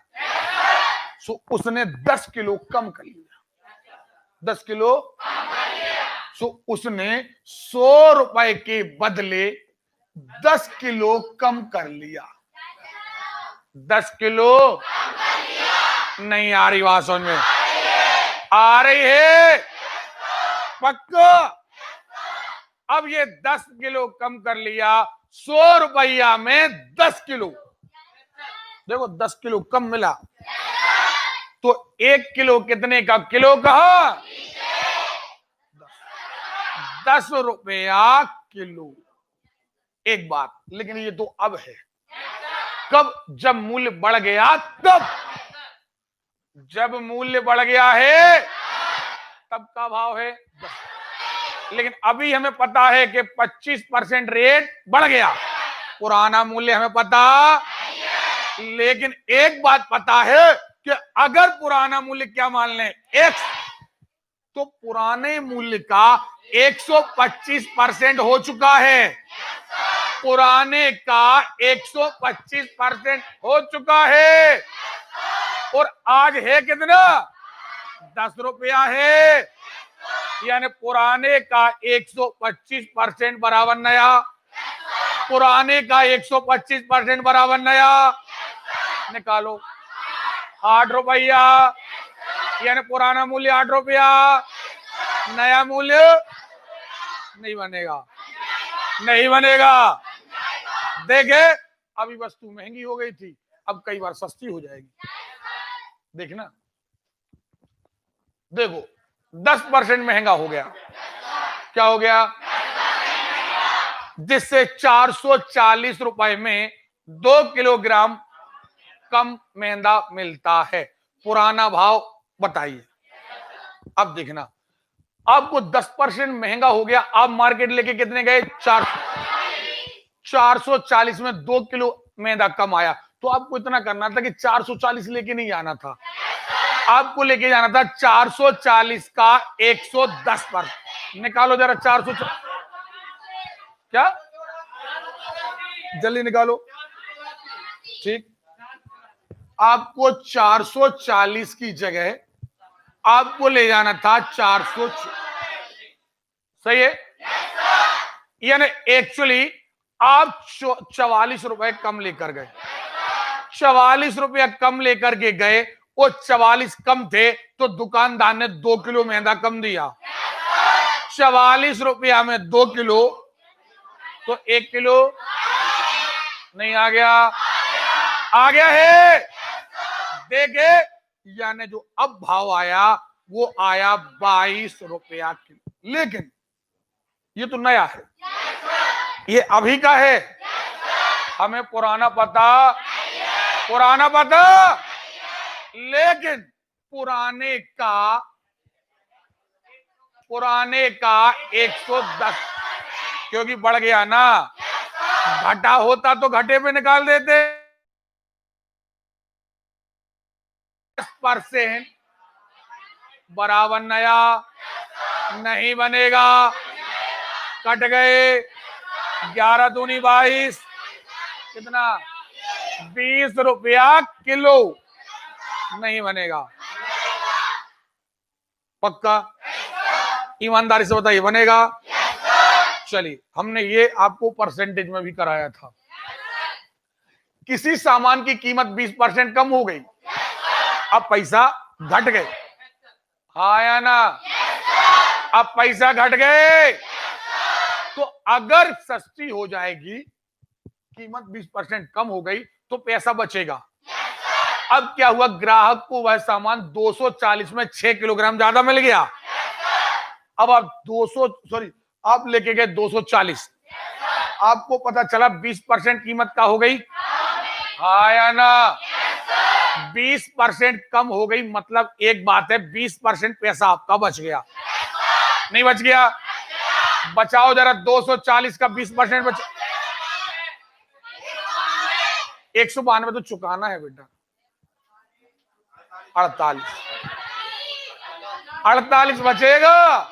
Speaker 1: सो उसने 10 किलो कम कर लिया। 10 किलो। सो उसने 100 रुपए के बदले 10 किलो कम कर लिया। 10 किलो नहीं आ रही बात समझ में? आ रही है पक्का? अब ये 10 किलो कम कर लिया, 100 रुपया में 10 किलो। देखो 10 किलो कम मिला, तो 1 किलो कितने का? किलो कहा? 10 रुपया किलो। एक बात, लेकिन ये तो अब है। कब? जब मूल्य बढ़ गया तब। जब मूल्य बढ़ गया है तब का भाव है 10। लेकिन अभी हमें पता है कि 25% रेट बढ़ गया। पुराना मूल्य हमें पता, लेकिन एक बात पता है कि अगर पुराना मूल्य क्या मान लें x, तो पुराने मूल्य का 125% हो चुका है। पुराने का 125% हो चुका है। और आज है कितना? 10 रुपया है। यानी पुराने का 125% बराबर नया। पुराने का 125% बराबर नया। निकालो 8 रुपया, यानी पुराना मूल्य 8 रुपया, नया मूल्य नहीं बनेगा। नहीं बनेगा। देखे, अभी वस्तु महंगी हो गई थी, अब कई बार सस्ती हो जाएगी। देखना, देखो 10% महंगा हो गया। क्या हो गया? जिससे 440 रुपए में 2 किलोग्राम कम मैदा मिलता है। पुराना भाव बताइए। अब देखना, आपको 10% महंगा हो गया। आप मार्केट लेके कितने गए? 440 में 2 किलो मैदा कम आया। तो आपको इतना करना था कि 440 लेके नहीं जाना था, आपको लेके जाना था 440 का 110%। निकालो जरा 440। क्या? जल्दी निकालो। ठीक, आपको 440 की जगह आपको ले जाना था 400। सही है? यानी एक्चुअली आप 44 रुपए कम लेकर गए। 44 रुपया कम लेकर के गए, वो 44 कम थे, तो दुकानदार ने 2 किलो मैदा कम दिया। 44 रुपया में 2 किलो, तो 1 किलो नहीं आ गया? आ गया है। देखे, यानी जो अब भाव आया वो आया 22 रुपया किलो। लेकिन ये तो नया है, ये अभी का है। हमें पुराना पता, पुराना पता, लेकिन पुराने का 110, क्योंकि बढ़ गया ना। घटा होता तो घटे पे निकाल देते। 10% बराबर नया नहीं बनेगा। कट गए। 11 दूनी 22, कितना? 20 रुपया किलो नहीं बनेगा। पक्का? ईमानदारी से बताइए, बनेगा? चलिए, हमने ये आपको परसेंटेज में भी कराया था। किसी सामान की कीमत 20% कम हो गई, अब पैसा घट गए। हाँ या ना? अब पैसा घट गए, तो अगर सस्ती हो जाएगी, कीमत 20% कम हो गई, तो पैसा बचेगा। अब क्या हुआ? ग्राहक को वह सामान 240 में 6 किलोग्राम ज्यादा मिल गया। अब आप आप लेके गए 240, आपको पता चला 20% कीमत का हो गई, हाँ या ना? 20% कम हो गई, मतलब एक बात है 20% पैसा आपका बच गया, नहीं बच गया? बचाओ जरा, 240 का 20% बचा, 192 तो चुकाना है बेटा। 48 बचेगा।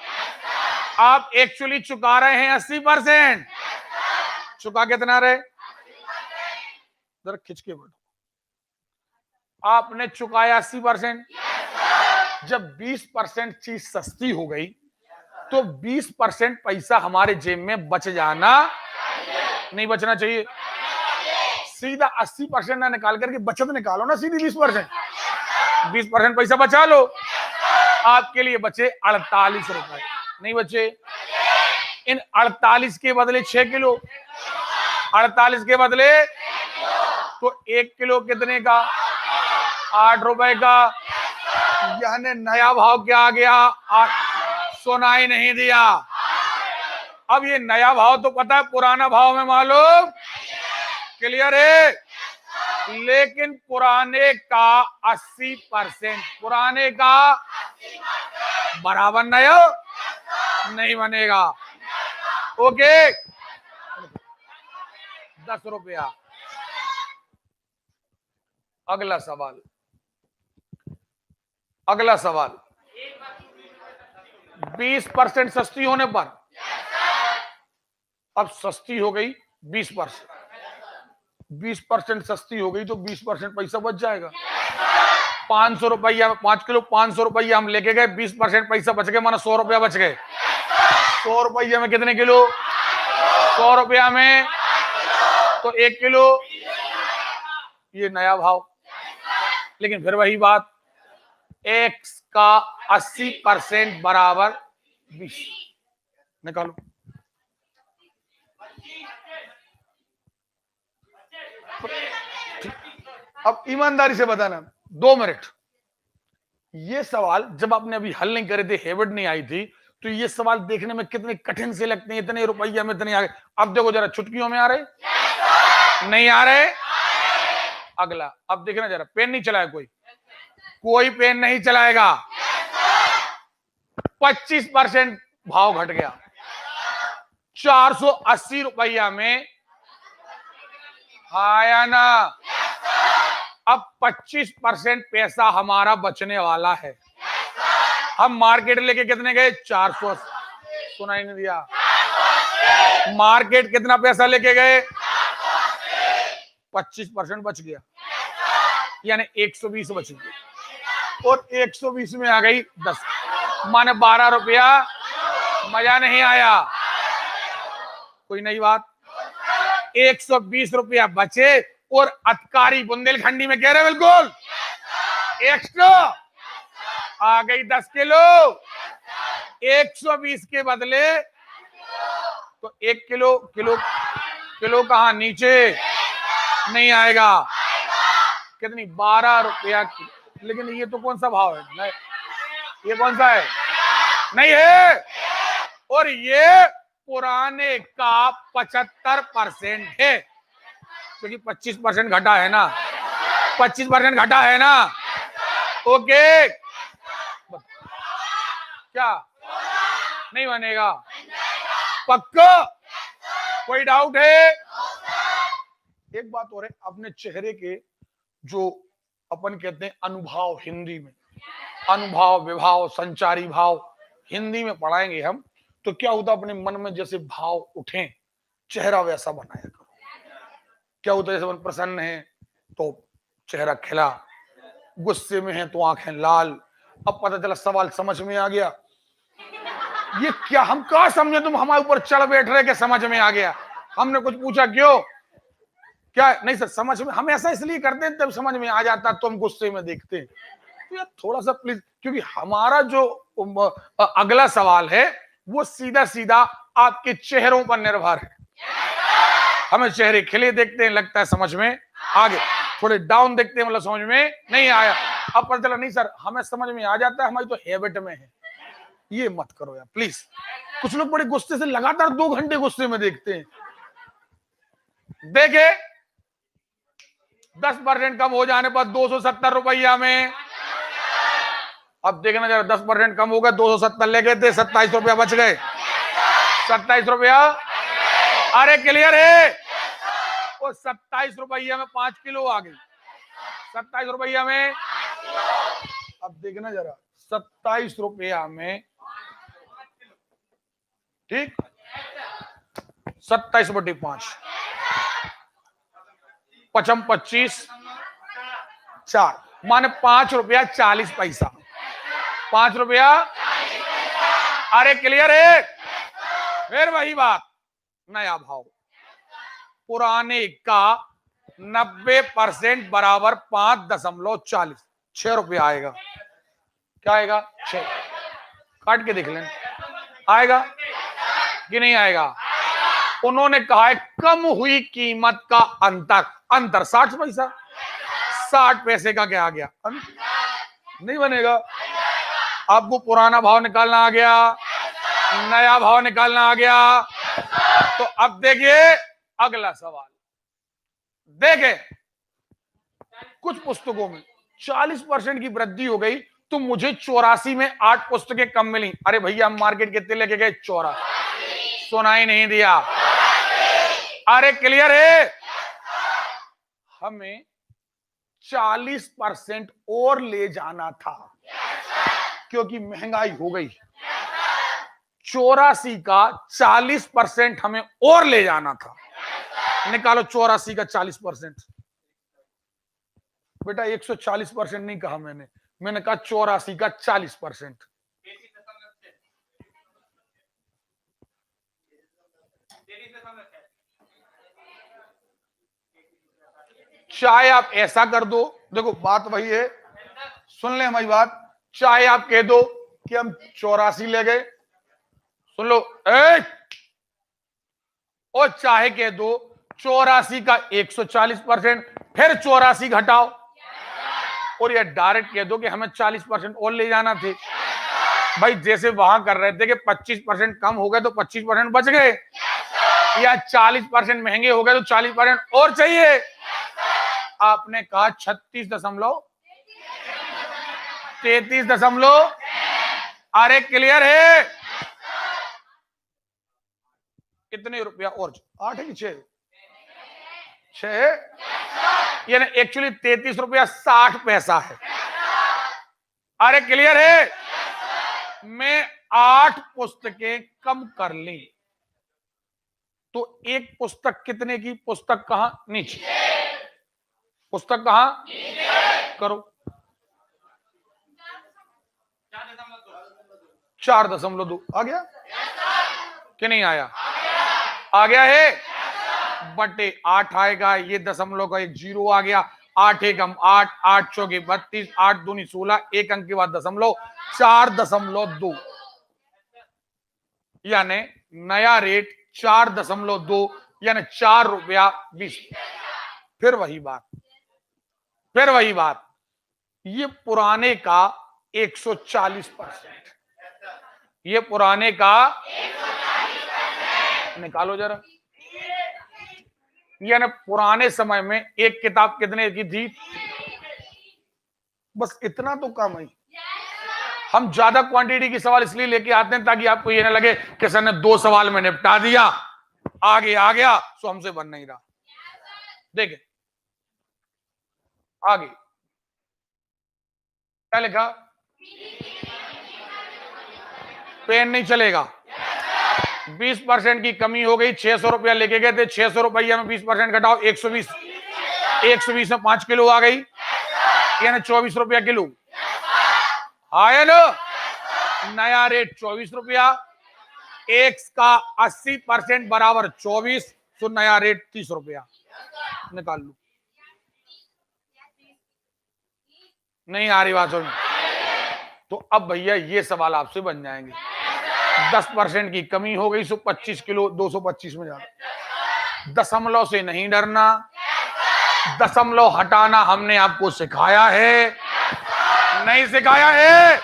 Speaker 1: आप एक्चुअली चुका रहे हैं 80%, चुका कितना रहे? जरा खिंच के बैठो। आपने चुकाया 80%। जब 20% चीज सस्ती हो गई तो 20% पैसा हमारे जेब में बच जाना नहीं बचना चाहिए? सीधा 80% ना निकाल करके बचत निकालो ना, सीधी 20%। 20% पैसा बचा लो, आपके लिए बचे 48 रुपए, नहीं बचे? इन 48 के बदले 6 किलो, 48 के बदले तो 1 किलो कितने का? 8 रुपए का। यानी नया भाव क्या आ गया? 8। सुनाई नहीं दिया? अब ये नया भाव तो पता है, पुराना भाव में मालूम, क्लियर है? लेकिन पुराने का 80%, पुराने का बराबर नया नहीं बनेगा। ओके, 10 रुपया। अगला सवाल, अगला सवाल, 20% सस्ती होने पर, अब सस्ती हो गई 20%, 20% सस्ती हो गई तो 20% पैसा बच जाएगा। 500 रुपया, 5 किलो 500 रुपया हम लेके गए, 20% पैसा बच गए, माना 100 रुपया बच गए। 100 रुपया में कितने किलो? 100 रुपया में तो 1 किलो, ये नया भाव। लेकिन फिर वही बात, x का 80% बराबर 20, निकालो। अब ईमानदारी से बताना, 2 मिनट। ये सवाल जब आपने अभी हल नहीं करे थे, हैबिट नहीं आई थी, तो ये सवाल देखने में कितने कठिन से लगते हैं, इतने रुपया में इतने आ गए। अब देखो जरा, चुटकियों में आ रहे? नहीं आ रहे? अगला, अब देखना जरा, पेन नहीं चलाया कोई? कोई पेन नहीं चलाएगा। 25% भाव घट गया, 480 रुपया में, हाँ या ना? अब 25% पैसा हमारा बचने वाला है। हम मार्केट लेके कितने गए? 400। सुनाई नहीं दिया? मार्केट कितना पैसा लेके गए? 25% बच गया, यानी 120 बच गई, और 120 में आ गई 10, माने 12 रुपया। मजा नहीं आया? कोई नई बात? 120 रुपया बचे, और अतकारी बुंदेलखंडी में कह रहे बिल्कुल एक्स्ट्रा आ गई 10 किलो। 120 के बदले तो 1 किलो, किलो किलो कहां? नीचे नहीं आएगा। कितनी? 12 रुपया की। लेकिन ये तो कौन सा भाव है? नहीं, ये कौन सा है? नहीं है। और ये पुराने का 75% है, क्योंकि 25% घटा है ना, 25% घटा है ना। ओके, क्या नहीं बनेगा? पक्का? कोई डाउट है? एक बात और है, अपने चेहरे के जो अपन कहते हैं अनुभाव, हिंदी में अनुभाव, विभाव, संचारी भाव, हिंदी में पढ़ाएंगे हम। तो क्या होता, अपने मन में जैसे भाव उठे, चेहरा वैसा बनाया करो। क्या होता है, जैसे अपन प्रसन्न है तो चेहरा खिला, गुस्से में है तो आंखें लाल। अब पता चला सवाल समझ में आ गया, ये क्या, हम क्या समझे, तुम हमारे ऊपर चढ़ बैठ रहे कि समझ में आ गया? हमने कुछ पूछा क्यों? क्या नहीं सर, समझ में, हम ऐसा इसलिए करते हैं तब समझ में आ जाता, तो हम गुस्से में देखते हैं। तो यार थोड़ा सा प्लीज, क्योंकि हमारा जो अगला सवाल है वो सीधा सीधा आपके चेहरों पर निर्भर है। हमें चेहरे खिले देखते हैं, लगता है समझ में आ गया, थोड़े डाउन देखते हैं, मतलब समझ में नहीं आया। अब पता चला नहीं सर, हमें समझ में आ जाता है, हमारी तो हैबिट में है। ये मत करो यार प्लीज। कुछ लोग बड़े गुस्से से लगातार 2 घंटे गुस्से में देखते हैं। देखे 10% कम हो जाने पर 270 रुपया में, अब देखना जरा 10% कम हो गया, 270 ले गए थे, 27 रुपया बच गए, 27 रुपया। अरे क्लियर है, वो 27 रुपया में 5 किलो आ गई, 27 रुपया में। अब देखना जरा 27 रुपया में, ठीक, 27/5, 5 25 4 माने 5 रुपया 40 पैसा, 5 रुपया। अरे क्लियर है, फिर वही बात, नया भाव पुराने का 90% बराबर 5.40, 6 रुपया आएगा। क्या आएगा? 6। काट के देख लें आएगा कि नहीं आएगा। उन्होंने कहा है कम हुई कीमत का अंतर 60 पैसा, 60 पैसे का क्या आ गया? नहीं बनेगा। आपको पुराना भाव निकालना आ गया, नया भाव निकालना आ गया। तो अब देखिए अगला सवाल, देखे कुछ पुस्तकों में 40% की वृद्धि हो गई, तो मुझे 84 में 8 पुस्तकें कम मिली। अरे भैया हम मार्केट कितने लेके गए? 84। सुनाई नहीं दिया? अरे क्लियर है, हमें 40% और ले जाना था क्योंकि महंगाई हो गई। 84 का 40% हमें और ले जाना था। निकालो 84 का 40%। बेटा 140% नहीं कहा मैंने कहा 84 का 40%। चाहे आप ऐसा कर दो, देखो बात वही है, सुन ले हमारी बात। चाहे आप कह दो कि हम 84 ले गए, सुन लो, और चाहे कह दो 84 का 140%, फिर 84 घटाओ, और या डायरेक्ट कह दो कि हमें 40% और ले जाना थे। भाई जैसे वहां कर रहे थे कि 25% कम हो गए तो 25% बच गए, या 40% महंगे हो गए तो 40% और चाहिए। आपने कहा 33.33। अरे क्लियर है, कितने रुपया और? 8 है कि 6? 6, यानी एक्चुअली 33 रुपया 60 पैसा है। अरे क्लियर है, मैं 8 पुस्तकें कम कर ली, तो एक पुस्तक कितने की? पुस्तक कहां? नीचे। पुस्तक कहां? करो 4.2 आ गया कि नहीं आया? आ गया है, बटे 8 आएगा। ये दशमलव का एक 0 आ गया। 8 एकम 8, 8 चौके 32, 8 दूनी 16, एक अंक के बाद दशमलव, 4.2, यानी नया रेट 4.2, यानी 4 रुपया 20। फिर वही बात, ये पुराने का 140%, ये पुराने का 140%। निकालो जरा, यानी पुराने समय में एक किताब कितने की थी? बस इतना तो कम है। हम ज्यादा क्वांटिटी की सवाल इसलिए लेके आते हैं ताकि आपको ये ना लगे कि सर ने 2 सवाल में निपटा दिया, आगे आ गया, सो हमसे बन नहीं रहा। देखे आगे क्या लिखा? पेन नहीं चलेगा। 20% की कमी हो गई, 600 रुपया लेके गए थे, 600 रुपया में 20% घटाओ, 120, 120 में 5 किलो आ गई, यानी 24 रुपया किलो आया ना। नया रेट 24 रुपया, एक्स का 80% बराबर 24, तो नया रेट 30 रुपया। निकाल लो। नहीं आ रही बात समझ? तो अब भैया ये सवाल आपसे बन जाएंगे। 10% की कमी हो गई, सो 25 किलो 225 में जाना। दशमलव से नहीं डरना, दशमलव हटाना हमने आपको सिखाया है, नहीं सिखाया है?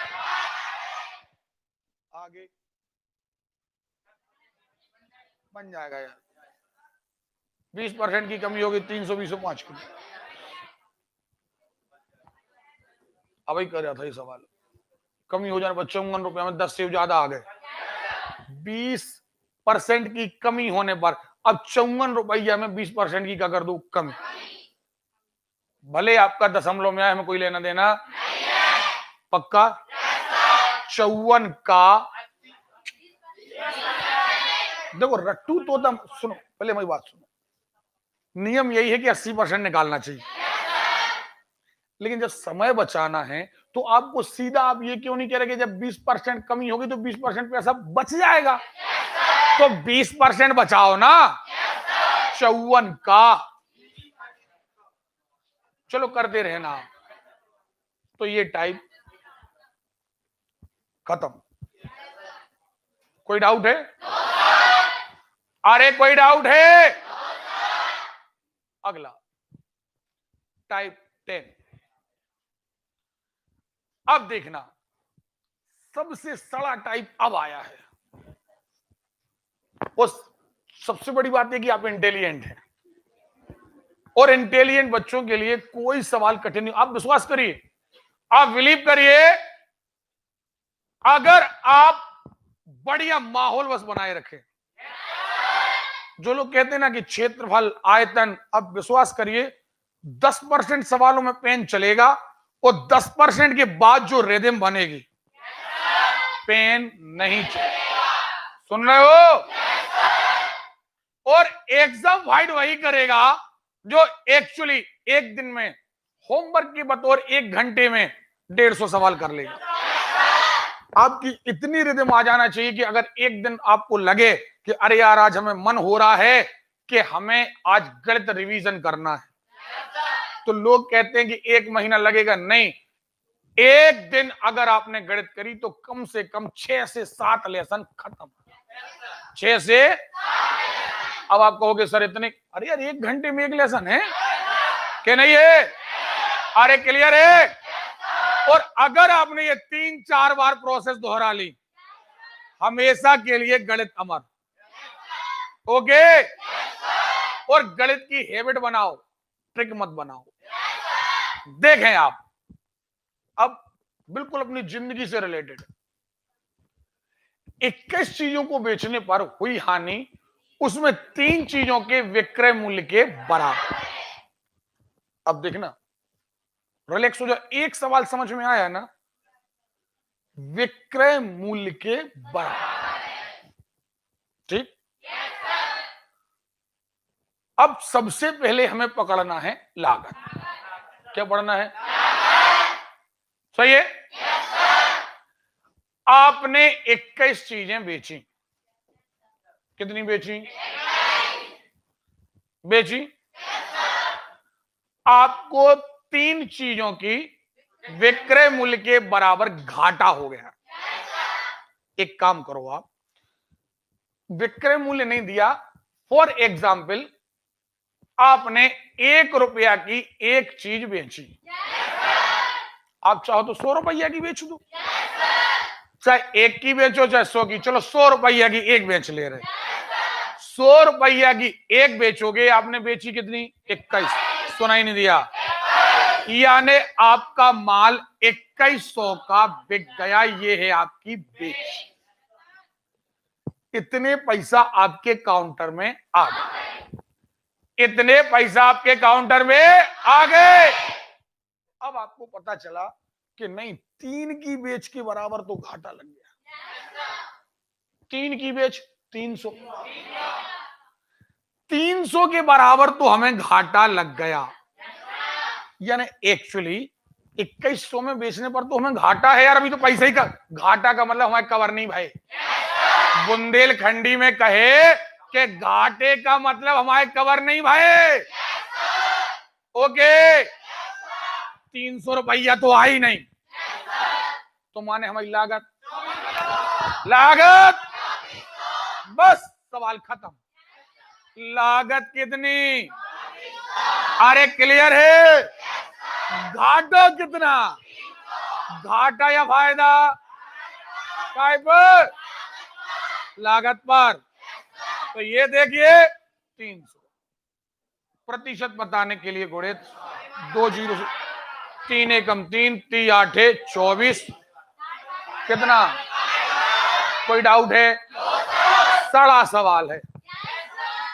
Speaker 1: बन जाएगा यार। 20% की कमी होगी 320-5 किलो। अब ही कर रहा था ये सवाल, कमी हो जाने पर 54 रुपए में 10 से ज्यादा आ गए। 20% की कमी होने पर अब 54 रुपया में 20% की क्या कर दू कमी। भले आपका दशमलव में आए, हमें कोई लेना देना पक्का। 54 का देखो रट्टू तो दम सुनो, पहले मेरी बात सुनो। नियम यही है कि 80% निकालना चाहिए, लेकिन जब समय बचाना है तो आपको सीधा आप ये क्यों नहीं कह रहे कि जब 20% कमी होगी तो 20% पैसा बच जाएगा, तो 20% बचाओ ना 54 का। चलो करते रहे ना। तो ये टाइप खत्म। कोई डाउट है? अरे कोई डाउट है? अगला टाइप 10। अब देखना सबसे सड़ा टाइप अब आया है। उस सबसे बड़ी बात है कि आप इंटेलिजेंट हैं, और इंटेलिजेंट बच्चों के लिए कोई सवाल कठिन नहीं। आप विश्वास करिए, आप बिलीव करिए, अगर आप बढ़िया माहौल बस बनाए रखें। जो लोग कहते हैं ना कि क्षेत्रफल आयतन, अब विश्वास करिए 10% सवालों में पेन चलेगा और 10% के बाद जो रिदम बनेगी पेन नहीं चलेगा। सुन रहे हो? और एग्जाम वाइड वही करेगा जो एक्चुअली एक दिन में होमवर्क के बतौर 1 घंटे में 150 सवाल कर लेगा। आपकी इतनी रिदम आ जाना चाहिए कि अगर एक दिन आपको लगे कि अरे यार आज हमें मन हो रहा है कि हमें आज गणित रिवीजन करना है, तो लोग कहते हैं कि 1 महीना लगेगा। नहीं, एक दिन अगर आपने गणित करी तो कम से कम 6 से 7 लेसन खत्म। 6 से अब आप कहोगे सर इतने, अरे यार 1 घंटे में 1 लेसन है कि नहीं है? अरे क्लियर है? और अगर आपने ये 3-4 बार प्रोसेस दोहरा ली, हमेशा के लिए गणित अमर। ओके? और गणित की हैबिट बनाओ, ट्रिक मत बनाओ। देखें आप अब बिल्कुल अपनी जिंदगी से रिलेटेड 21 चीजों को बेचने पर हुई हानि, उसमें 3 चीजों के विक्रय मूल्य के बराबर। अब देखना, रिलैक्स हो जाओ। एक सवाल समझ में आया ना? विक्रय मूल्य के बराबर, ठीक? अब सबसे पहले हमें पकड़ना है लागत। क्या पढ़ना है? सही है? आपने 21 चीजें बेची। कितनी बेची? बेची। आपको 3 चीजों की विक्रय मूल्य के बराबर घाटा हो गया। एक काम करो, आप विक्रय मूल्य नहीं दिया, फॉर एग्जाम्पल आपने 1 रुपया की एक चीज बेची। आप चाहो तो 100 रुपया की बेच दो, चाहे 1 की बेचो चाहे 100 की। चलो 100 रुपया की एक बेच ले रहे। 100 रुपया की एक बेचोगे, आपने बेची कितनी? 21। सुना ही नहीं दिया? यानी आपका माल 2100 का बिक गया। ये है आपकी बेच। इतने पैसा आपके काउंटर में आ गए। इतने पैसा आपके काउंटर में आ गए। अब आपको पता चला कि नहीं, 3 की बेच के बराबर तो घाटा लग गया। 3 की बेच 300, 300 के बराबर तो हमें घाटा लग गया। यानी एक्चुअली 2100 में बेचने पर तो हमें घाटा है यार। अभी तो पैसा ही का घाटा का मतलब हमारे कवर नहीं भाई। बुंदेलखंडी में कहे कि घाटे का मतलब हमारे कवर नहीं भाई। ओके? 300 रुपया तो आई नहीं, तो माने हमारी लागत। लागत बस सवाल खत्म। लागत कितनी? अरे क्लियर है? घाटा कितना? घाटा या फायदा? काय पर? लागत पर। तो ये देखिए 300 प्रतिशत बताने के लिए घोड़े 2 जीरो 3 एकम 3 3 8 24 कितना कोई डाउट है? सड़ा सवाल है।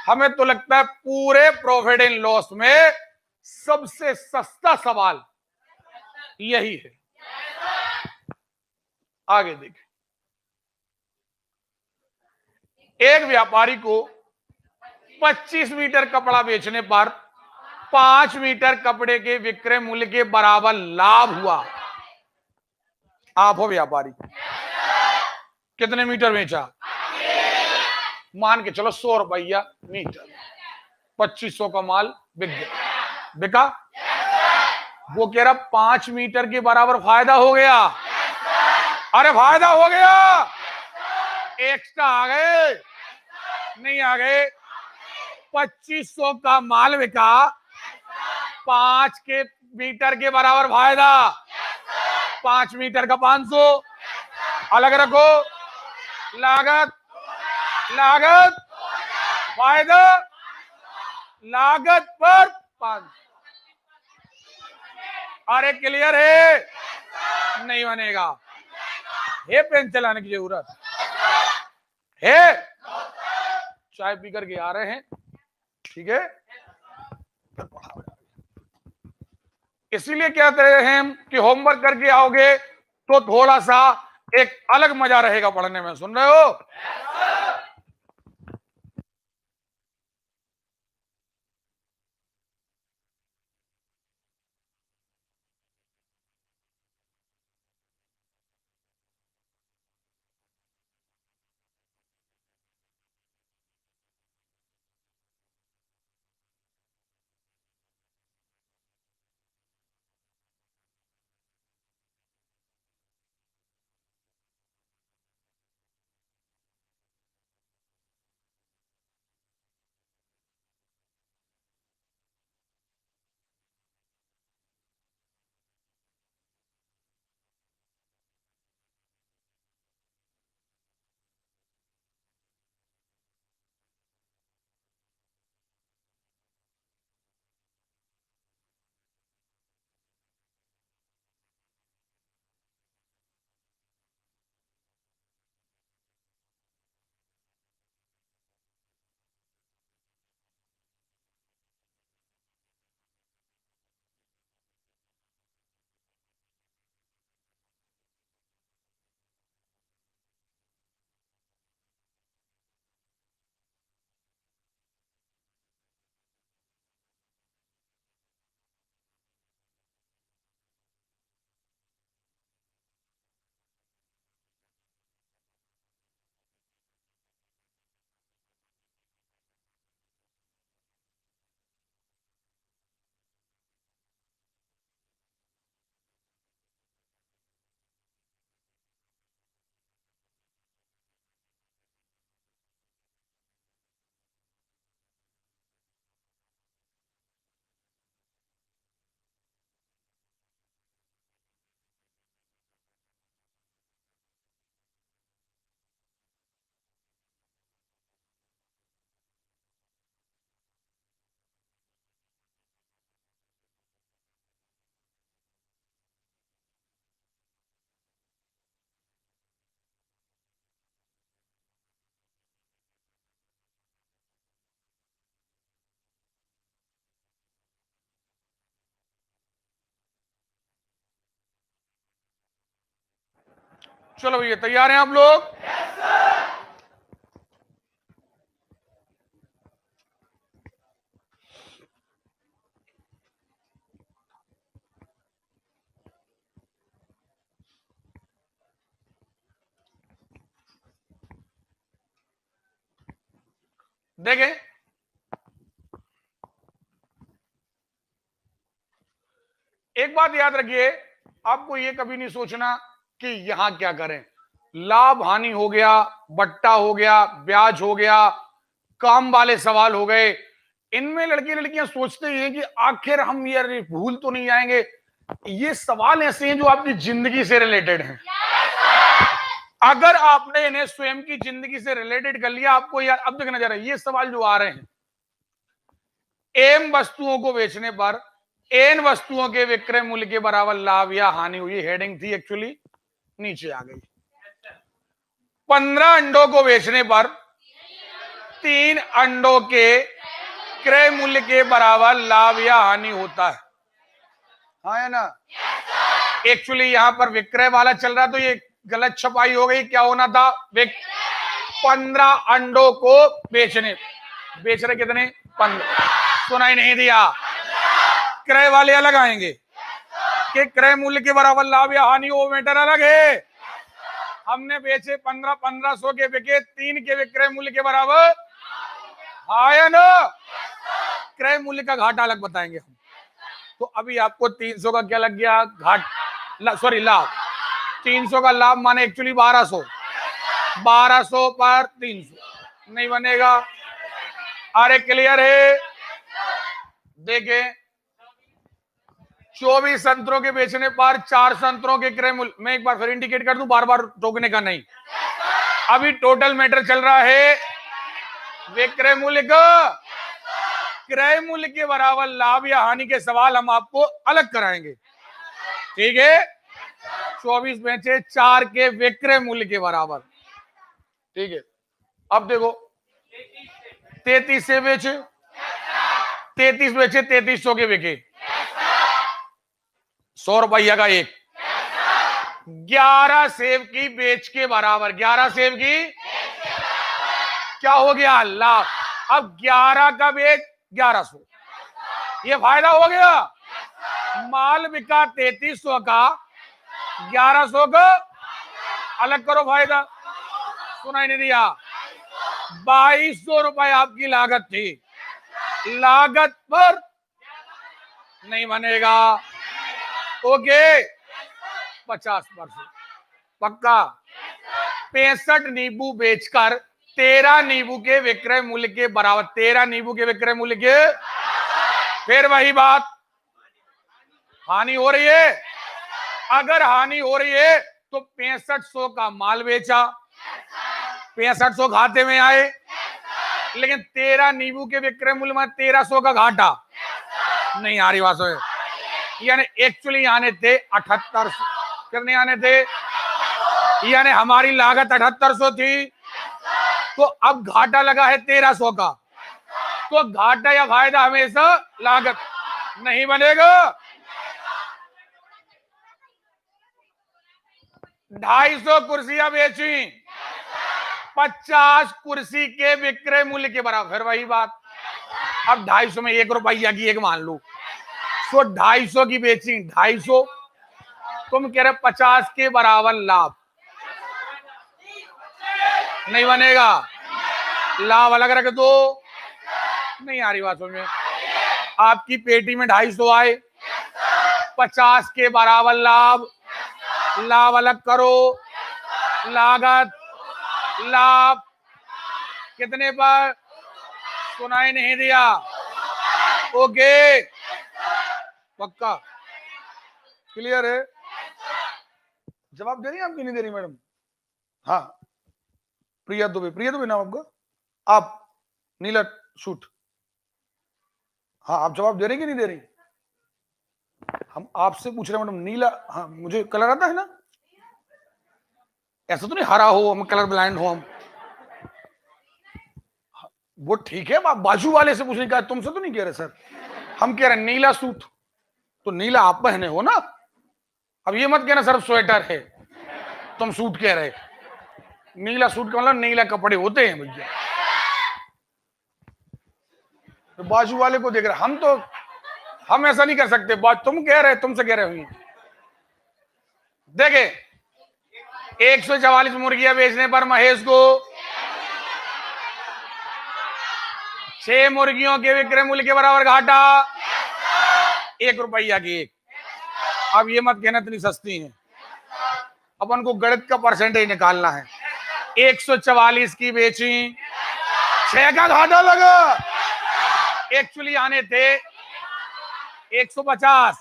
Speaker 1: हमें तो लगता है पूरे प्रॉफिट एंड लॉस में सबसे सस्ता सवाल यही है। आगे देखें, एक व्यापारी को 25 मीटर कपड़ा बेचने पर 5 मीटर कपड़े के विक्रय मूल्य के बराबर लाभ हुआ। आप हो व्यापारी, कितने मीटर बेचा? मान के चलो 100 रुपया मीटर, 2500 का माल बिक गया, बिका। वो कह रहा 5 मीटर के बराबर फायदा हो गया। अरे फायदा हो गया, एक्स्ट्रा आ गए, नहीं आ गए? 2500 का माल बिका, 5 के मीटर के बराबर फायदा, 5 मीटर का 500 अलग रखो। लागत लागत फायदा, लागत पर 5। अरे क्लियर है? नहीं बनेगा। है पेन चलाने की जरूरत है? चाय पी करके आ रहे हैं, ठीक है? इसीलिए कहते हैं हम कि होमवर्क करके आओगे तो थोड़ा सा एक अलग मजा रहेगा पढ़ने में। सुन रहे हो? चलो भैया, तैयार हैं आप लोग? देखें, एक बात याद रखिए, आपको ये कभी नहीं सोचना कि यहां क्या करें। लाभ हानि हो गया, बट्टा हो गया, ब्याज हो गया, काम वाले सवाल हो गए, इनमें लड़के लड़कियां सोचते हैं कि आखिर हम ये भूल तो नहीं जाएंगे। ये सवाल ऐसे हैं जो आपकी जिंदगी से रिलेटेड हैं। अगर आपने इन्हें स्वयं की जिंदगी से रिलेटेड कर लिया, आपको यार अब देखना जरा ये सवाल जो आ रहे हैं, एम वस्तुओं को बेचने पर एन वस्तुओं के विक्रय मूल्य के बराबर लाभ या हानि हुई, हेडिंग थी एक्चुअली नीचे आ गई। 15 अंडों को बेचने पर 3 अंडों के क्रय मूल्य के बराबर लाभ या हानि होता है, हाँ है ना। एक्चुअली यहां पर विक्रय वाला चल रहा, तो ये गलत छपाई हो गई। क्या होना था? 15 अंडों को बेच रहे कितने? 15। सुनाई नहीं दिया? क्रय वाले अलग आएंगे कि क्रय मूल्य के बराबर लाभ या हानि, वो मैटर अलग है। हमने बेचे 1500 के बिके, 3 के विक्रय मूल्य के बराबर, हाँ या ना। क्रय मूल्य का घाटा अलग बताएंगे हम। तो अभी आपको 300 का क्या लग गया? सॉरी लाभ। 300 का लाभ माने एक्चुअली 1200, 1200 पर 300 नहीं बनेगा। अरे क्लियर है? देखे 24 संतरों के बेचने पर 4 संतरों के क्रय मूल्य, मैं एक बार फिर इंडिकेट कर दूं, बार बार टोकने का नहीं। अभी टोटल मैटर चल रहा है विक्रय मूल्य का क्रय मूल्य के बराबर लाभ या हानि के सवाल हम आपको अलग कराएंगे, ठीक है। 24 बेचे, 4 के विक्रय मूल्य के बराबर, ठीक है। अब देखो 33 से बेचे, 33 बेचे, 3300 के बिके, 100 रुपया का एक। 11 सेब की बेच के बराबर, 11 सेब की क्या हो गया? लाभ। अब 11 का बेच 1100, ये फायदा हो गया। माल बिका 3300 का, 1100 का अलग करो फायदा। सुनाई नहीं दिया? 2200 रुपए आपकी लागत थी, लागत पर नहीं बनेगा, ओके। 50% पक्का। 65 नींबू बेचकर 13 नींबू के विक्रय मूल्य के बराबर, 13 नींबू के विक्रय मूल्य के, फिर वही बात, हानि हो रही है। अगर हानि हो रही है तो 6500 का माल बेचा, 6500 घाटे में आए, लेकिन 13 नींबू के विक्रय मूल्य में 1300 का घाटा नहीं आ रही बात है। यानी एक्चुअली आने थे 7800, कितने आने थे? यानी हमारी लागत 7800 थी, तो अब घाटा लगा है 1300 का, तो घाटा या फायदा हमेशा लागत नहीं बनेगा। 250 कुर्सियां बेची, 50 कुर्सी के विक्रय मूल्य के बराबर, फिर वही बात। अब 250 में 1 रुपया की एक मान लो, तो 250 की बेची, 250, तुम कह रहे 50 के बराबर लाभ नहीं बनेगा, लाभ अलग रख दो। नहीं आ रही बात समझ में? आपकी पेटी में 250 आए, 50 के बराबर लाभ, लाभ अलग करो, लागत लाभ कितने पर? सुनाई नहीं दिया? ओके पक्का क्लियर है? जवाब दे रही है आपकी? नहीं दे रही मैडम? हाँ प्रिया दुबे, प्रिया दुबे नाम आपका? आप नीला सूट, हाँ आप जवाब दे रही कि नहीं दे रही? हम आपसे पूछ रहे हैं मैडम, नीला, हाँ मुझे कलर आता है ना, ऐसा तो नहीं हरा हो, हम कलर ब्लाइंड हो हम, वो ठीक है। आप बाजू वाले से पूछने का, तुमसे तो नहीं कह रहे सर, हम कह रहे हैं नीला सूट, तो नीला आप पहने हो ना। अब ये मत कहना सर स्वेटर है, तुम सूट कह रहे, नीला सूट का मतलब नीला कपड़े होते हैं भैया। तो बाजू वाले को देख रहे, हम ऐसा नहीं कर सकते, बात तुम कह रहे, तुमसे कह रहे हुई। देखे 144 मुर्गियां बेचने पर महेश को 6 मुर्गियों के विक्रय मूल्य के बराबर घाटा, 1 रुपया की एक। अब ये मत कहना इतनी सस्ती है, अपन को गणित का परसेंटेज निकालना है। 144 की बेची, 6 का घाटा लगा, एक्चुअली आने थे 150,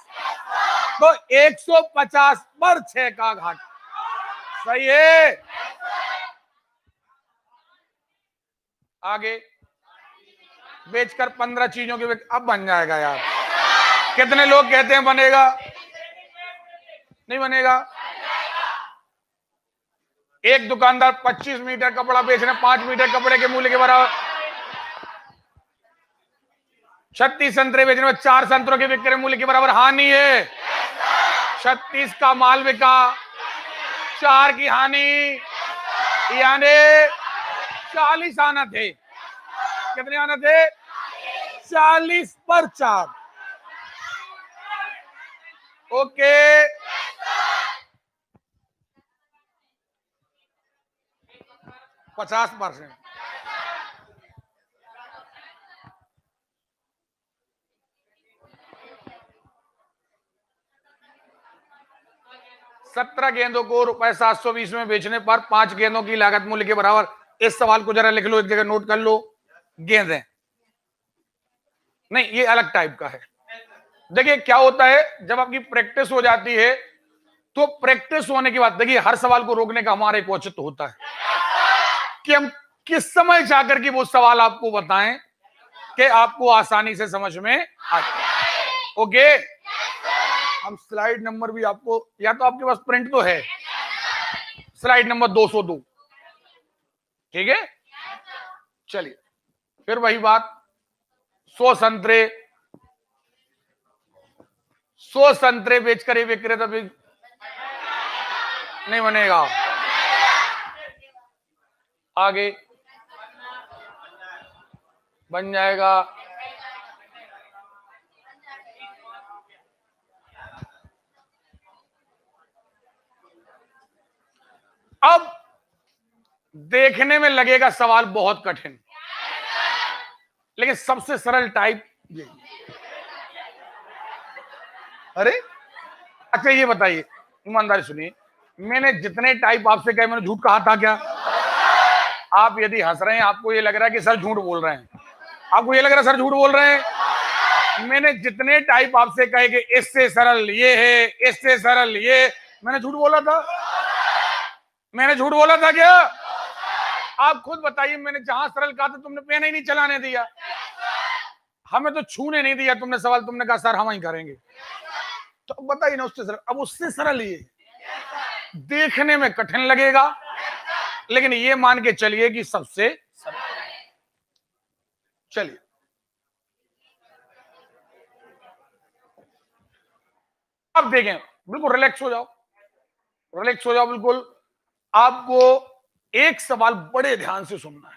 Speaker 1: तो 150 पर 6 का घाटा, सही है। आगे बेचकर 15 चीजों के अब बन जाएगा यार। कितने लोग कहते हैं बनेगा? नहीं बनेगा। एक दुकानदार 25 मीटर कपड़ा बेच रहे हैं, 5 मीटर कपड़े के मूल्य के बराबर। 36 संतरे बेच रहे हैं, 4 संतरों के विक्रय मूल्य के बराबर हानि है। 36 का माल बिका, 4 की हानि, यानी 40 आना थे। कितने आना थे? 40 पर 4। ओके, 50%। ₹17 गेंदों को ₹720 में बेचने पर 5 गेंदों की लागत मूल्य के बराबर। इस सवाल को जरा लिख लो, एक जगह नोट कर लो। गेंदें नहीं, ये अलग टाइप का है। देखिए क्या होता है, जब आपकी प्रैक्टिस हो जाती है तो प्रैक्टिस होने के बाद देखिए हर सवाल को रोकने का हमारा एक औचित्य होता है कि हम किस समय जाकर के वो सवाल आपको बताएं कि आपको आसानी से समझ में आ जाए। ओके, हम स्लाइड नंबर भी आपको, या तो आपके पास प्रिंट तो है, स्लाइड नंबर 202, ठीक है। चलिए फिर वही बात, 100 संतरे बेचकर ये विक्रेता भी नहीं बनेगा। आगे बन जाएगा। अब देखने में लगेगा सवाल बहुत कठिन, लेकिन सबसे सरल टाइप ये। अरे अच्छा ये बताइए, ईमानदारी सुनिए, मैंने जितने टाइप आपसे कहे मैंने झूठ कहा था क्या? आप यदि हंस रहे हैं, आपको ये लग रहा है कि सर झूठ बोल रहे हैं, आपको ये लग रहा है सर झूठ बोल रहे हैं। मैंने जितने टाइप आपसे कहे कि इससे सरल ये है, इससे सरल ये, मैंने झूठ बोला था? मैंने झूठ बोला था क्या? आप खुद बताइए, मैंने जहां सरल कहा था तुमने पेन ही नहीं चलाने दिया, हमें तो छूने नहीं दिया तुमने सवाल, तुमने कहा सर हम ही करेंगे। तो बताइए ना, उससे सरल। अब उससे सरल ये देखने में कठिन लगेगा, लेकिन ये मान के चलिए कि सबसे सरल। चलिए अब देखें, बिल्कुल रिलैक्स हो जाओ, रिलैक्स हो जाओ बिल्कुल। आपको एक सवाल बड़े ध्यान से सुनना है,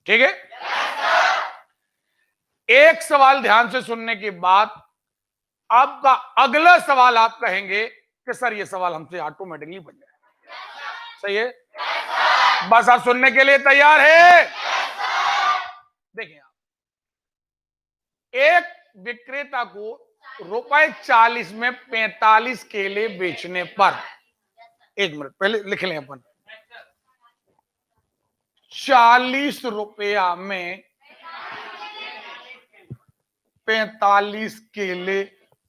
Speaker 1: ठीक है? एक सवाल ध्यान से सुनने के बाद आपका अगला सवाल आप कहेंगे कि सर ये सवाल हमसे ऑटोमेटिकली बन जाए। सही है? बस आप सुनने के लिए तैयार है? देखिए आप, एक विक्रेता को ₹40 में 45 केले बेचने पर, एक मिनट पहले लिख लें अपन, ₹40 में 45 केले,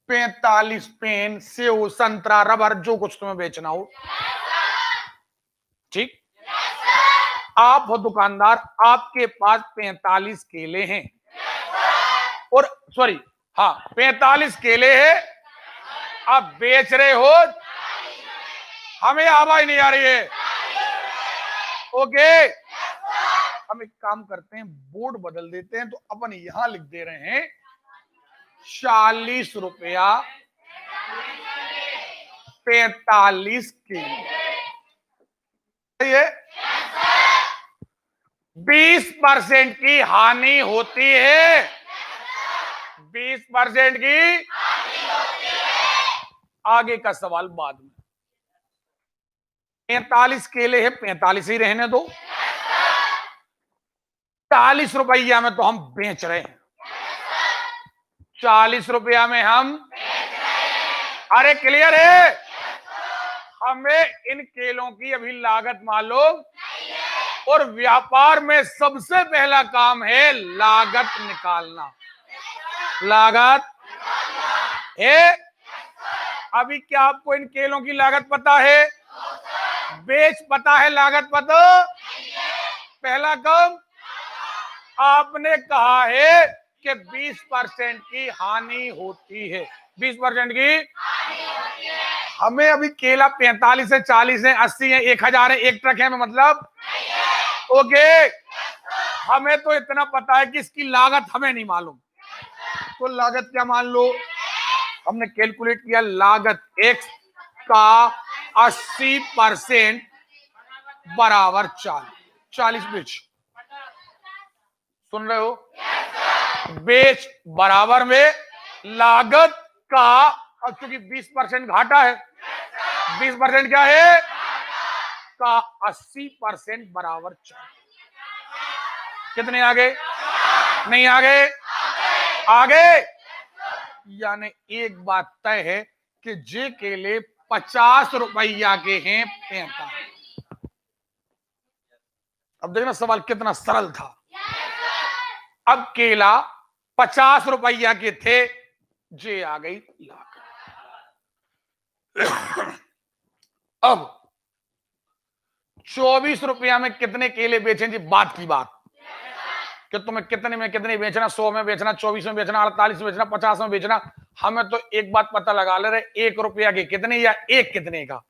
Speaker 1: 45 पेन, सेव, संतरा, रबर, जो कुछ तुम्हें बेचना हो, ठीक? आप हो दुकानदार, आपके पास 45 केले हैं, और सॉरी हाँ 45 केले हैं, आप बेच रहे हो, हमें आवाज नहीं आ रही है। ओके, हम एक काम करते हैं, बोर्ड बदल देते हैं, तो अपन यहां लिख दे रहे हैं ₹40 45 केले। 20% की हानि होती है, 20% की। आगे का सवाल बाद में। 45 केले हैं, 45 ही रहने दो। ₹40 में तो हम बेच रहे हैं, ₹40 में हम, अरे क्लियर है? हमें इन केलों की अभी लागत मालूम, और व्यापार में सबसे पहला काम है लागत निकालना। लागत है। अभी क्या आपको इन केलों की लागत पता है? बेच पता है, लागत पता? पहला कम, आपने कहा है कि 20% की हानि होती है, 20% की हमें अभी केला 45 है, 40 है, 80 है, 1000 है, एक ट्रक है, मतलब ओके। हमें तो इतना पता है कि इसकी लागत हमें नहीं मालूम, तो लागत क्या मान लो, हमने कैलकुलेट किया लागत x का 80% बराबर 40 बेच, सुन रहे हो? बेच बराबर में लागत का, अब चूंकि 20% घाटा है, 20% क्या है का 80% बराबर 40। कितने आगे? नहीं आगे, आगे। यानी एक बात तय है कि जे केले 50 रुपया के हैं 45। अब देखना सवाल कितना सरल था। अब केला 50 रुपया के थे, जे आ गई लाख। अब 24 रुपया में कितने केले बेचें जी, बात की बात कि तुम्हें कितने में कितने बेचना, 100 में बेचना, 24 में बेचना, 48 में बेचना, 50 में बेचना। हमें तो एक बात पता लगा ले रहे, 1 रुपया के कितने या एक कितने का।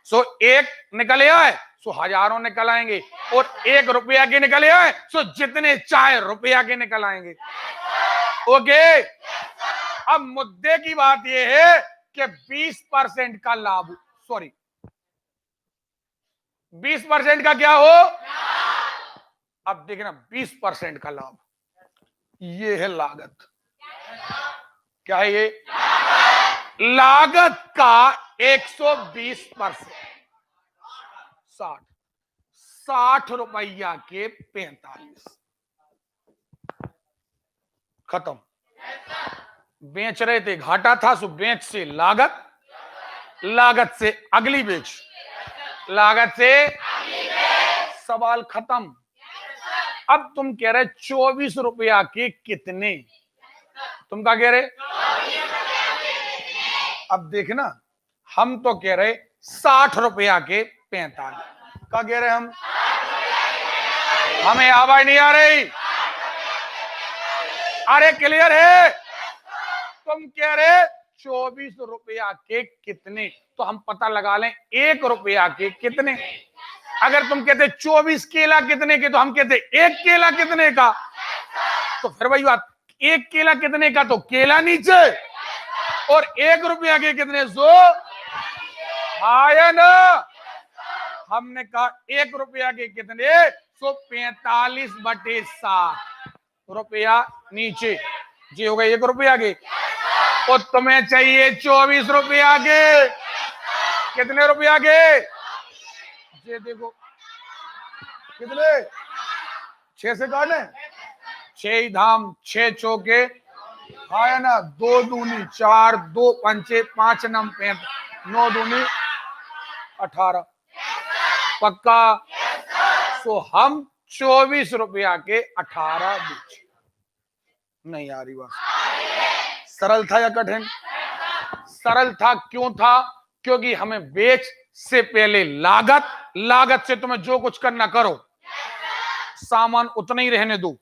Speaker 1: सो एक निकले आए सो हजारों निकल आएंगे, और 1 रुपया के निकले आए सो जितने चाहे रुपया के निकल आएंगे। ओके, अब मुद्दे की बात यह है कि 20% का लाभ, सॉरी 20% का क्या हो, अब देखना 20% का लाभ, ये है लागत। क्या है ये? लागत का 120%, 60 रुपया के 45, खत्म। बेच रहे थे, घाटा था, सो बेच से लागत, लागत से अगली बेच, लागत से सवाल खत्म। अब तुम कह रहे 24 रुपया के कितने, तुम क्या कह रहे? अब देखना, हम तो कह रहे 60 रुपया के 45, क्या कह रहे हम? हमें आवाज नहीं आ रही? अरे क्लियर है? तुम कह रहे 24 रुपया के कितने, तो हम पता लगा लें 1 रुपया के कितने। अगर तुम कहते 24 केला कितने के, तो हम कहते 1 केला कितने का। तो फिर वही बात, 1 केला कितने का, तो केला नीचे, और 1 रुपया के कितने, सो आया ना। हमने कहा 1 रुपया के कितने, सो 45/60 रुपया नीचे, जी हो गए 1 रुपया के। और तुम्हें चाहिए 24 रुपया के, कितने रुपया के, ये देखो कितने, 6 से काटे, 6 धाम 6 चौके, आया ना, 2 दूनी 4, 2 पंचे 5 नम 5, 9 दूनी 18, पक्का। सो हम 24 रुपया के 18 बेच। नहीं आ रही बात? सरल था या कठिन? सरल था। क्यों था? क्योंकि हमें बेच से पहले लागत, लागत से तुम्हें जो कुछ करना करो, सामान उतना ही रहने दो,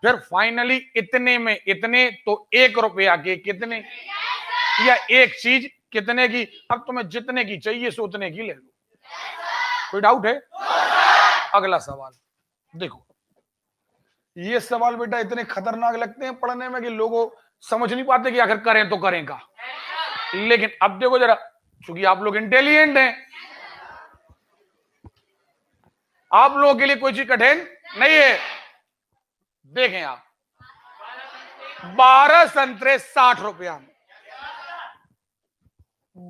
Speaker 1: फिर फाइनली इतने में इतने, तो 1 रुपया के कितने, या एक चीज कितने की। अब तुम्हें जितने की चाहिए सो उतने की ले लो, कोई डाउट है? अगला सवाल देखो, ये सवाल बेटा इतने खतरनाक लगते हैं पढ़ने में कि लोगों समझ नहीं पाते कि आखिर करें तो करें का। लेकिन अब देखो जरा, क्योंकि आप लोग इंटेलिजेंट हैं, आप लोगों के लिए कोई चीज कठिन नहीं है। देखें आप, 12 संतरे 60 रुपया में,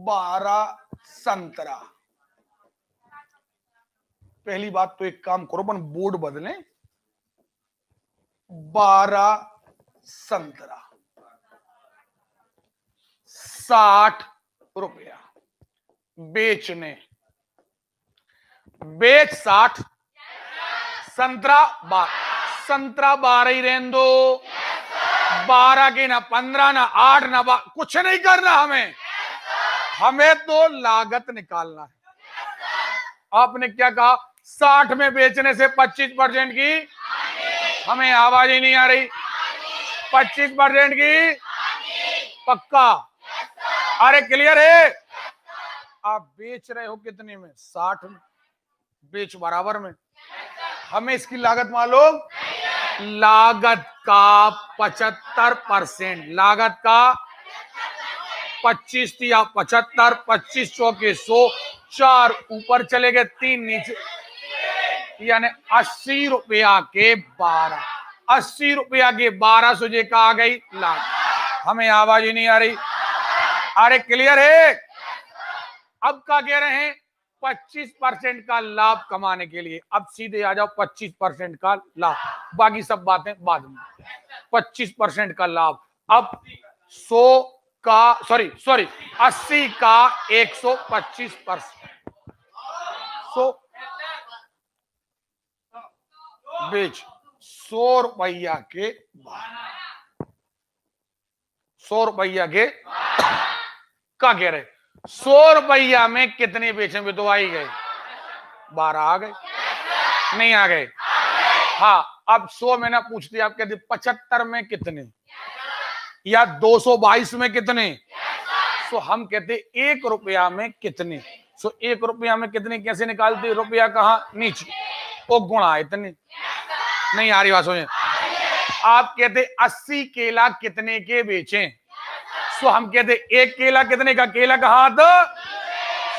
Speaker 1: 12 संतरा। पहली बात तो एक काम करो, अपन बोर्ड बदलें, 12 संतरा 60 रुपया बेचने, बेच 60, संतरा 12, संतरा 12 ही रहने दो, 12 की ना 15 ना 8 ना 12, कुछ नहीं करना हमें, हमें तो लागत निकालना है। आपने क्या कहा 60 में बेचने से 25% की, हमें आवाज ही नहीं आ रही, 25% की पक्का। अरे क्लियर है? आप बेच रहे हो कितने में? 60 में। बेच बराबर में। हमें इसकी लागत मालूम, लागत का 75%, लागत का 25 या 75, 25 चौके 100, 4 ऊपर चले गए, 3 नीचे, यानी 80 रुपया के 12, 80 रुपया के 1200 जे का आ गई लाख। हमें आवाज ही नहीं आ रही। अरे क्लियर है? अब क्या कह रहे हैं? 25% का लाभ कमाने के लिए अब सीधे आ जाओ 25% का लाभ, बाकी सब बातें बाद में। 25% का लाभ, अब 100 का सॉरी 80 का 125%, 100 बेच 100 रुपया के 100 रुपया के क्या कह रहे? 100 रुपया में कितने बेचे में? तो आ ही गए 12 आ गए, नहीं आ गए? हाँ, अब 100 में ना पूछते आप कहते 75 में कितने या 222 में कितने, तो हम कहते 1 रुपया में कितने। सो 1 रुपया में कितने कैसे निकालते? रुपया कहाँ? नीचे, वो गुणा इतने। नहीं आ रही बात? सोचे आप कहते 80 केला कितने के बेचें, सो हम कहते 1 केला कितने का? केला कहाँ? तो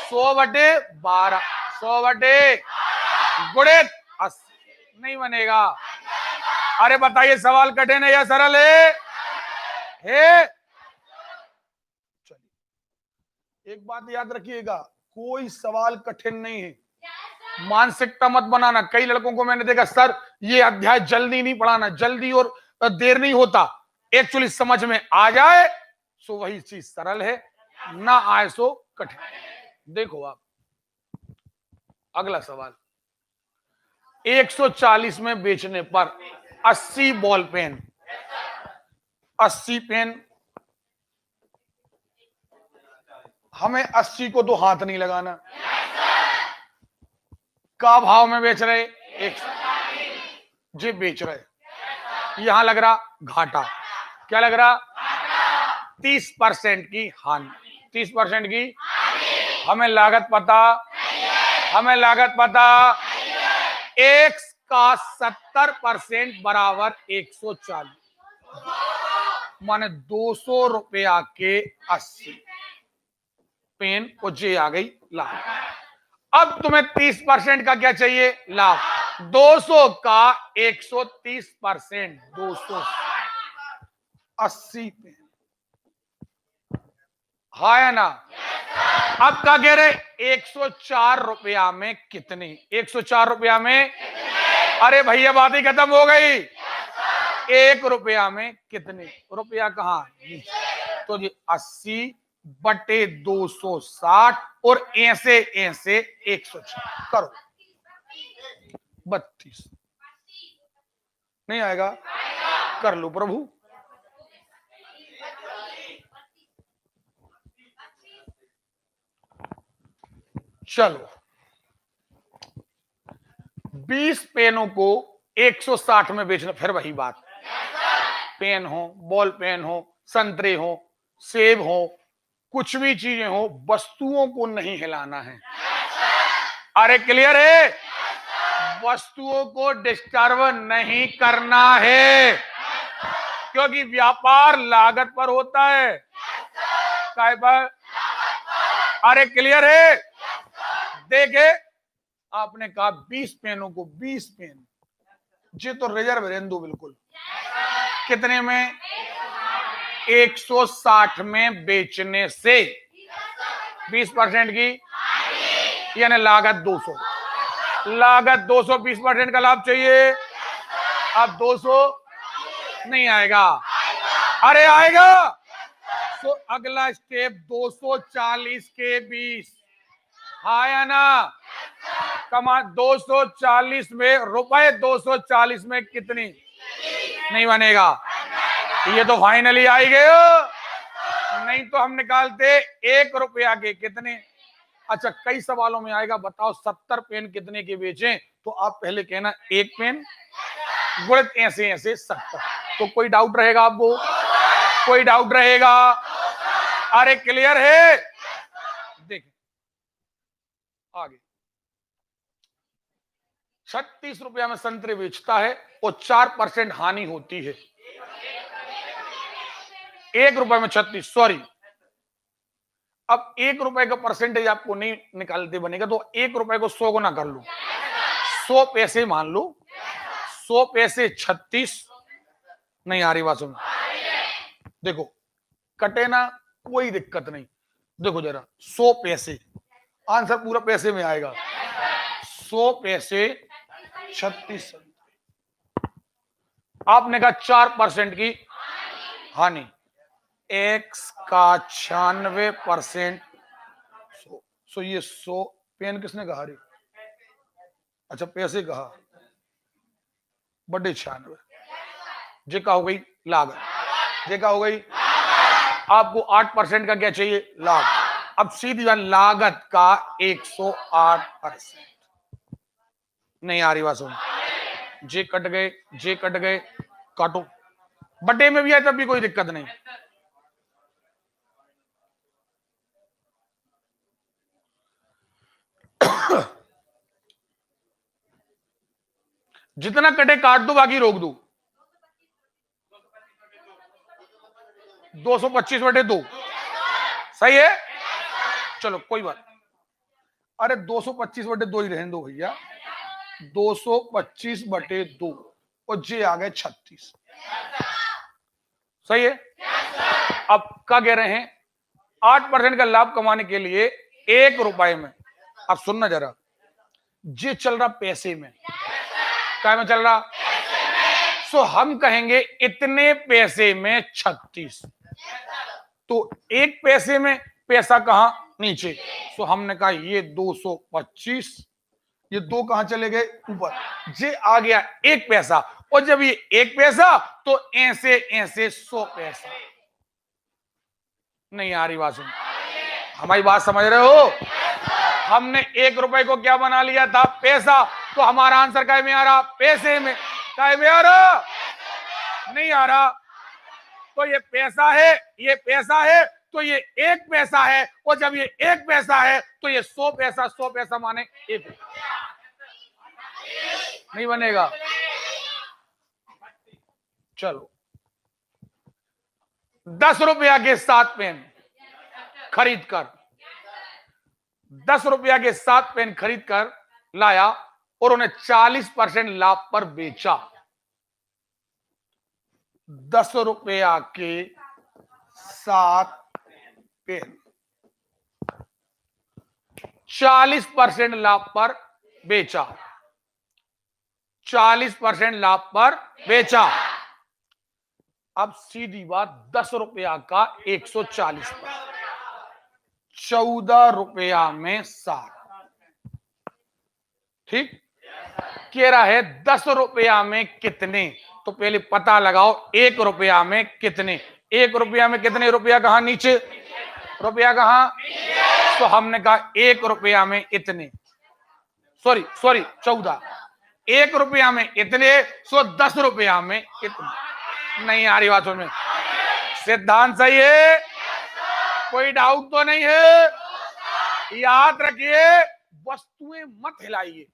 Speaker 1: 100/12, 100/, गुणित 80, नहीं बनेगा। अरे बताइए सवाल कठिन है या सरल है? चलिए एक बात याद रखिएगा, कोई सवाल कठिन नहीं है, मानसिकता मत बनाना। कई लड़कों को मैंने देखा, सर ये अध्याय जल्दी नहीं पढ़ाना, जल्दी और देर नहीं होता, एक्चुअली समझ में आ जाए सो वही चीज सरल है, ना आए सो कठिन। देखो आप अगला सवाल, 140 में बेचने पर 80 बॉल पेन, 80 पेन, हमें 80 को तो हाथ नहीं लगाना, का भाव में बेच रहे? 140 जी बेच रहे, यहां लग रहा घाटा। क्या लग रहा? 30% की हानि, 30% की। हमें लागत पता, हमें लागत पता, x का 70% बराबर 140, माने 200 रुपया के 80 पेन को जे आ गई लाभ। अब तुम्हें 30% का क्या चाहिए? लाभ। 200 का 130%, 280 पेन, हाँ या ना? अब क्या कह रहे? 104 रुपया में कितने? 104 रुपया में, अरे भैया बात ही खत्म हो गई। 1 रुपया में कितने? रुपया कहाँ? तो जी 80/260 और ऐसे 104 करो, 32 नहीं आएगा? कर लो प्रभु। चलो 20 पेनों को 160 में बेचना, फिर वही बात, पेन हो, बॉल पेन हो, संतरे हो, सेब हो, कुछ भी चीजें हो, वस्तुओं को नहीं हिलाना है। अरे क्लियर है? वस्तुओं को डिस्टर्ब नहीं करना है, क्योंकि व्यापार लागत पर होता है। काय पर? अरे क्लियर है? देखे आपने कहा 20 पेनों को, 20 पेन जी तो रिजर्व रहने दो बिल्कुल। कितने में? 160 में बेचने से 20% की, यानी लागत 200, लागत 200, 20% का लाभ चाहिए। अब 200 नहीं आएगा, अरे आएगा। तो अगला स्टेप 240 के 20, हाँ या ना? कमा 240 में रुपए, 240 में कितनी? नहीं बनेगा, ये तो फाइनली आई गए। नहीं तो हम निकालते 1 रुपया के कितने? अच्छा, कई सवालों में आएगा, बताओ 70 पेन कितने के बेचें, तो आप पहले कहना एक पेन गुणित ऐसे ऐसे 70। तो कोई डाउट रहेगा आपको? कोई डाउट रहेगा? अरे क्लियर है? देखिए आगे, 36 रुपया में संतरे बेचता है और 4% हानि होती है। 1 रुपए में 36, सॉरी, अब 1 रुपए का परसेंटेज आपको नहीं निकालते बनेगा, तो 1 रुपए को 100 गुना कर लो, 100 पैसे मान लो, 100 पैसे 36, नहीं आ रही बात समझ? देखो कटे ना, कोई दिक्कत नहीं। देखो जरा, 100 पैसे, आंसर पूरा पैसे में आएगा। 100 पैसे 36, आपने कहा 4% की हानि, एक्स का 96%। सो ये 100 पेन किसने कहा रे? अच्छा पैसे कहा, बड़े 96, जे का हो गई लागत, जे का हो गई। आपको 8% का क्या चाहिए? लाभ। अब सीधी बात, लागत का 108%। नहीं आ रही बात सुन, जे कट गए, जे कट गए, काटो, बटे में भी है तब भी कोई दिक्कत नहीं। जितना कटे काट दो, बाकी रोक दो। 225/2 सही है? चलो कोई बात, अरे 225/2 ही रहने दो भैया। 225/2 और जे आ गए 36, सही है? अब क्या कह रहे हैं? 8% का लाभ कमाने के लिए 1 रुपए में, अब सुनना जरा, जे चल रहा पैसे में, क्या में चल रहा? सो हम कहेंगे इतने पैसे में 36, तो 1 पैसे में पैसा कहां? नीचे। सो हमने कहा ये 225, ये 2 कहां चले गए? ऊपर। जे आ गया 1 पैसा, और जब ये 1 पैसा तो ऐसे ऐसे 100 पैसा। नहीं आ रही बात सुन, हमारी बात समझ रहे हो? हमने 1 रुपए को क्या बना लिया था? पैसा। तो हमारा आंसर काय में आ रहा? पैसे में। काय में आ रहा? नहीं आ रहा। तो ये पैसा है, ये पैसा है, तो ये 1 पैसा है, और जब ये 1 पैसा है तो ये 100 पैसा, 100 पैसा माने 1 नहीं बनेगा। चलो 10 रुपया के 7 पेन खरीद कर, 10 रुपया के 7 पेन खरीद कर लाया और उन्हें 40% लाभ पर बेचा। 10 रुपया के 7 पेन 40% लाभ पर बेचा, 40% लाभ पर बेचा। अब सीधी बात, 10 रुपया का 140 पर, 14 रुपया में 60, ठीक? कह रहा है 10 रुपया में कितने, तो पहले पता लगाओ 1 रुपया में कितने। 1 रुपया में कितने? रुपया कहां? नीचे। रुपया कहां? तो हमने कहा 1 रुपया में इतने, सॉरी 14, 1 रुपया में इतने, सो 10 रुपया में इतने। नहीं आ रही बात में? सिद्धांत सही है? कोई डाउट तो नहीं है? याद रखिए, वस्तुएं मत हिलाइए।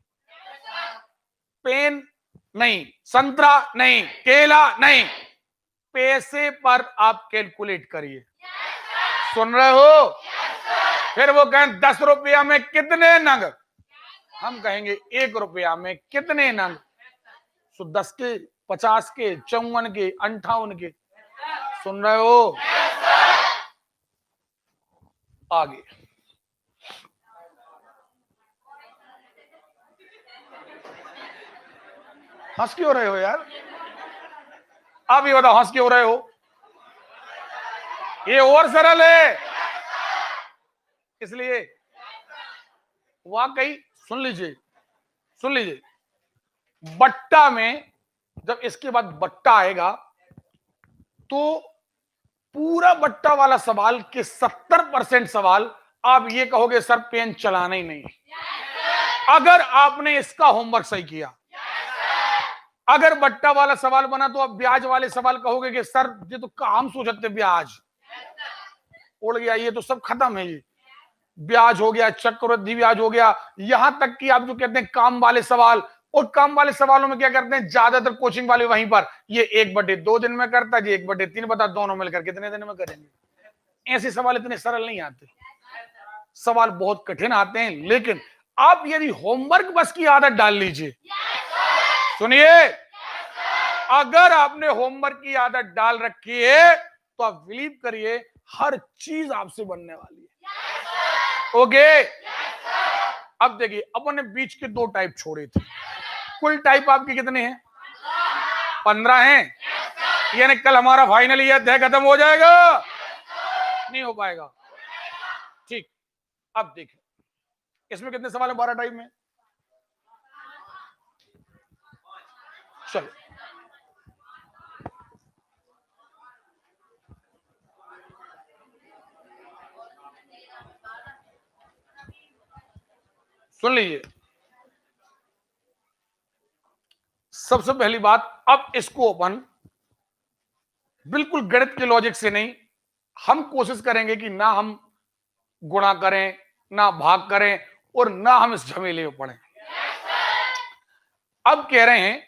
Speaker 1: पेन नहीं, संतरा नहीं, केला नहीं, पैसे पर आप कैलकुलेट करिए। सुन रहे हो? फिर वो कहें 10 रुपया में कितने नंग, हम कहेंगे 1 रुपया में कितने नंग। सो 10 के, 50 के, 54 के, 58 के। सुन रहे हो? आगे हंस क्यों रहे हो यार? आप ये बताओ, हंस क्यों रहे हो? ये और सरल है, इसलिए वाकई सुन लीजिए, सुन लीजिए। बट्टा में जब इसके बाद बट्टा आएगा तो पूरा बट्टा वाला सवाल के 70% सवाल आप ये कहोगे सर पेन चलाना ही नहीं। अगर आपने इसका होमवर्क सही किया, अगर बट्टा वाला सवाल बना तो आप ब्याज वाले सवाल कहोगे कि सर ये तो काम सोचते ब्याज उड़ गया, ये तो सब खत्म है, ये ब्याज हो गया, चक्रवृद्धि ब्याज हो गया, यहां तक कि आप जो कहते हैं काम वाले सवाल, और काम वाले सवालों में क्या करते हैं ज्यादातर कोचिंग वाले वहीं पर ये 1/2 दिन में करता है, ये 1/3 बता, दोनों मिलकर कितने दिन में करेंगे। ऐसे सवाल इतने सरल नहीं आते, सवाल बहुत कठिन आते हैं। लेकिन आप यदि होमवर्क बस की आदत डाल लीजिए, सुनिए, अगर आपने होमवर्क की आदत डाल रखी है तो आप बिलीव करिए हर चीज आपसे बनने वाली है। ओके, अब देखिए अपन ने बीच के 2 टाइप छोड़े थे, कुल टाइप आपके कितने हैं? 15 हैं। यानी कल हमारा फाइनल ये अध्याय खत्म हो जाएगा? नहीं हो पाएगा। ठीक, अब देखिए इसमें कितने सवाल है 12 टाइप में? चलो सुन लीजिए, सबसे पहली बात, अब इसको अपन बिल्कुल गणित के लॉजिक से नहीं, हम कोशिश करेंगे कि ना हम गुणा करें, ना भाग करें, और ना हम इस झमेले में पड़े। अब कह रहे हैं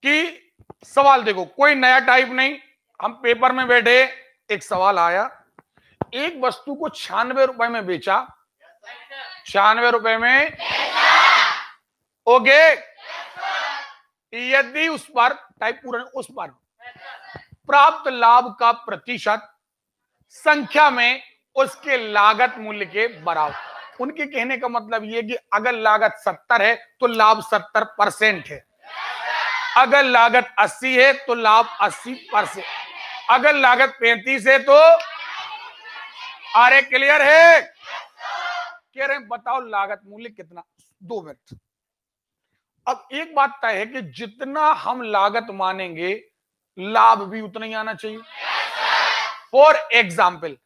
Speaker 1: कि सवाल देखो, कोई नया टाइप नहीं, हम पेपर में बैठे, एक सवाल आया, एक वस्तु को 96 रुपए में बेचा, 96 रुपए में, ओके, यदि उस पर टाइप पूरा उस पर प्राप्त लाभ का प्रतिशत संख्या में उसके लागत मूल्य के बराबर। उनके कहने का मतलब यह कि अगर लागत 70 है तो लाभ 70% है, अगर लागत 80 है तो लाभ 80%, अगर लागत 35 है तो, अरे क्लियर है? कह रहे हैं बताओ लागत मूल्य कितना? 2 मिनट। अब एक बात तय है कि जितना हम लागत मानेंगे लाभ भी उतना ही आना चाहिए। फॉर एग्जाम्पल,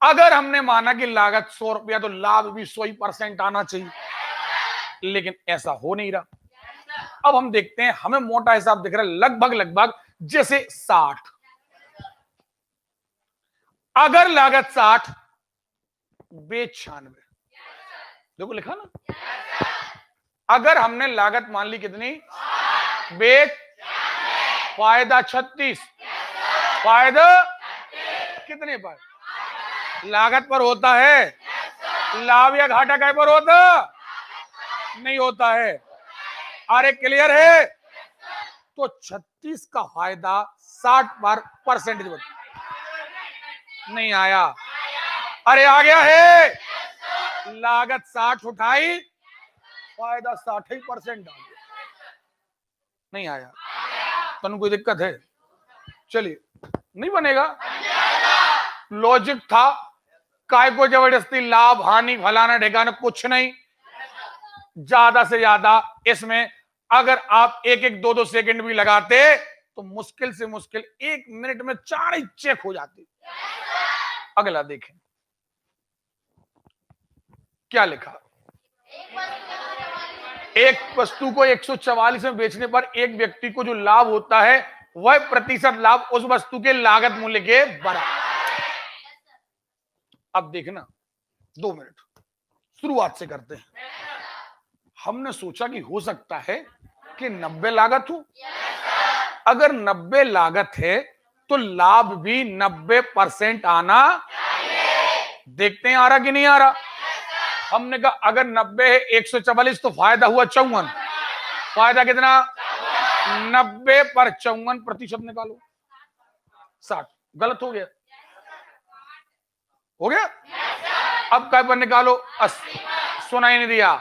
Speaker 1: अगर हमने माना कि लागत 100 रुपया तो लाभ भी 100% आना चाहिए, लेकिन ऐसा हो नहीं रहा। अब हम देखते हैं, हमें मोटा हिसाब दिख रहा है लगभग जैसे 60, अगर लागत 60 बेच 96, देखो लिखा ना, अगर हमने लागत मान ली कितनी, बेच, फायदा 36, फायदा कितने पर? लागत पर होता है, लाभ या घाटा काय पर होता नहीं होता है। अरे क्लियर है? तो 36 का फायदा 60 पर परसेंटेज नहीं आया। अरे आ गया है, लागत 60 उठाई, फायदा 60% आ गया, नहीं आया। तनु कोई दिक्कत है? चलिए, नहीं बनेगा, लॉजिक था, काय को जबरदस्ती लाभ हानि फलाना ढेकाना कुछ नहीं। ज्यादा से ज्यादा इसमें अगर आप 1-1, 2-2 सेकंड भी लगाते तो मुश्किल से मुश्किल 1 मिनट में 4 ही चेक हो जाती। अगला देखें क्या लिखा, एक वस्तु को 144 में बेचने पर एक व्यक्ति को जो लाभ होता है वह प्रतिशत लाभ उस वस्तु के लागत मूल्य के बराबर। अब देखना, 2 मिनट, शुरुआत से करते हैं। हमने सोचा कि हो सकता है कि 90 लागत हो, अगर 90 लागत है तो लाभ भी 90% आना, देखते हैं आ रहा कि नहीं आ रहा। हमने कहा अगर 90 है 144 तो फायदा हुआ 54, फायदा कितना? 90 पर 54% निकालो, 60। गलत हो गया, हो गया? अब काय पर निकालो? 80, सुनाई नहीं दिया।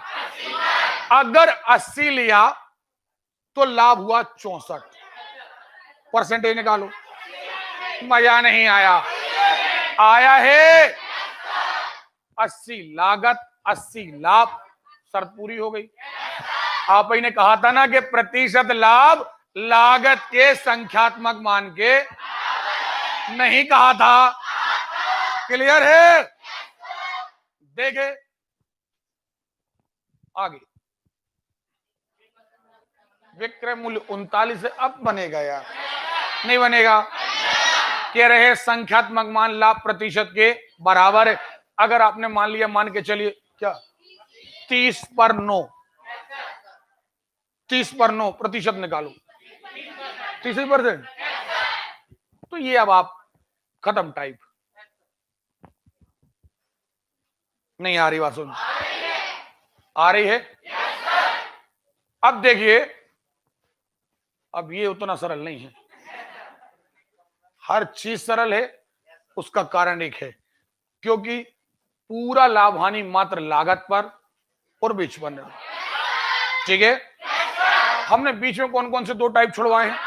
Speaker 1: अगर 80 लिया तो लाभ हुआ 64, परसेंटेज निकालो। मजा नहीं आया, आया है 80 लागत 80 लाभ, शर्त पूरी हो गई। आप ही ने कहा था ना कि प्रतिशत लाभ लागत के संख्यात्मक मान के, नहीं कहा था? क्लियर है? देखे आगे विक्रय मूल्य 39 है, अब बनेगा यार, नहीं बनेगा। कह रहे संख्यात्मक मान लाभ प्रतिशत के बराबर है। अगर आपने मान लिया, मान के चलिए क्या 30/9, 30/9 प्रतिशत निकालो, 30%, तो ये अब आप खत्म टाइप। नहीं आ रही बात, सुन आ रही है। अब देखिए, अब ये उतना सरल नहीं है, हर चीज सरल है, उसका कारण एक है, क्योंकि पूरा लाभ हानि मात्र लागत पर और बीच पर निर्भर। ठीक है, हमने बीच में कौन कौन से 2 टाइप छुड़वाए हैं?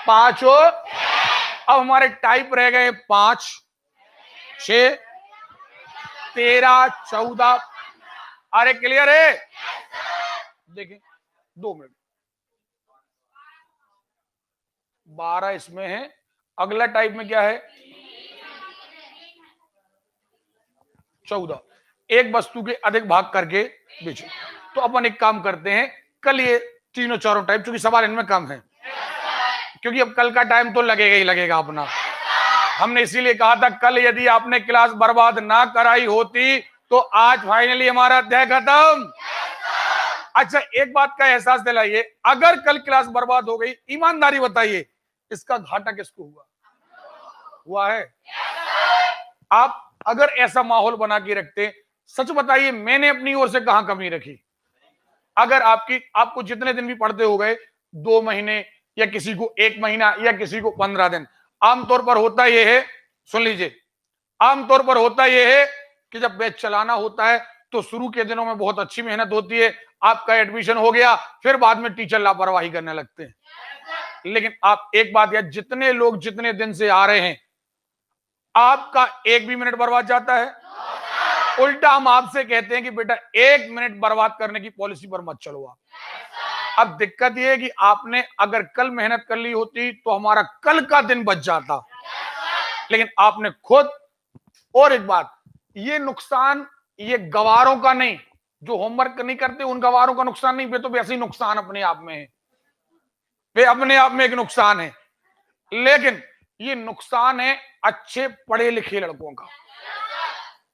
Speaker 1: 5 और अब हमारे टाइप रह गए 5, 6, 13, 14। अरे क्लियर है? देखिए 2 मिनट, 12 इसमें है। अगला टाइप में क्या है? 14, एक वस्तु के अधिक भाग करके बेचो। तो अपन एक काम करते हैं, कल ये तीनों चारों टाइप, क्योंकि सवाल इनमें कम है, क्योंकि अब कल का टाइम तो लगेगा ही लगेगा अपना। हमने इसीलिए कहा था कल यदि आपने क्लास बर्बाद ना कराई होती तो आज फाइनली हमारा अध्याय खत्म। अच्छा, एक बात का एहसास दिलाइए, अगर कल क्लास बर्बाद हो गई, ईमानदारी बताइए, इसका घाटा किसको हुआ? हुआ है? आप अगर ऐसा माहौल बना के रखते, सच बताइए मैंने अपनी ओर से कहां कमी रखी? अगर आपको जितने दिन भी पढ़ते हो गए, 2 महीने या किसी को 1 महीना या किसी को 15 दिन, आमतौर पर होता यह है, सुन लीजिए, आमतौर पर होता यह है कि जब बैच चलाना होता है तो शुरू के दिनों में बहुत अच्छी मेहनत होती है, आपका एडमिशन हो गया, फिर बाद में टीचर लापरवाही करने लगते हैं। लेकिन आप एक बात यार, जितने लोग जितने दिन से आ रहे हैं, आपका 1 भी मिनट बर्बाद जाता है? उल्टा हम आपसे कहते हैं कि बेटा 1 मिनट बर्बाद करने की पॉलिसी पर मत चलो आप। अब दिक्कत यह है कि आपने अगर कल मेहनत कर ली होती तो हमारा कल का दिन बच जाता, लेकिन आपने खुद। और एक बात, ये नुकसान ये गवारों का नहीं, जो होमवर्क नहीं करते उन गवारों का नुकसान नहीं, वे तो वैसे ही नुकसान अपने आप में है, वे अपने आप में एक नुकसान है। लेकिन ये नुकसान है अच्छे पढ़े लिखे लड़कों का,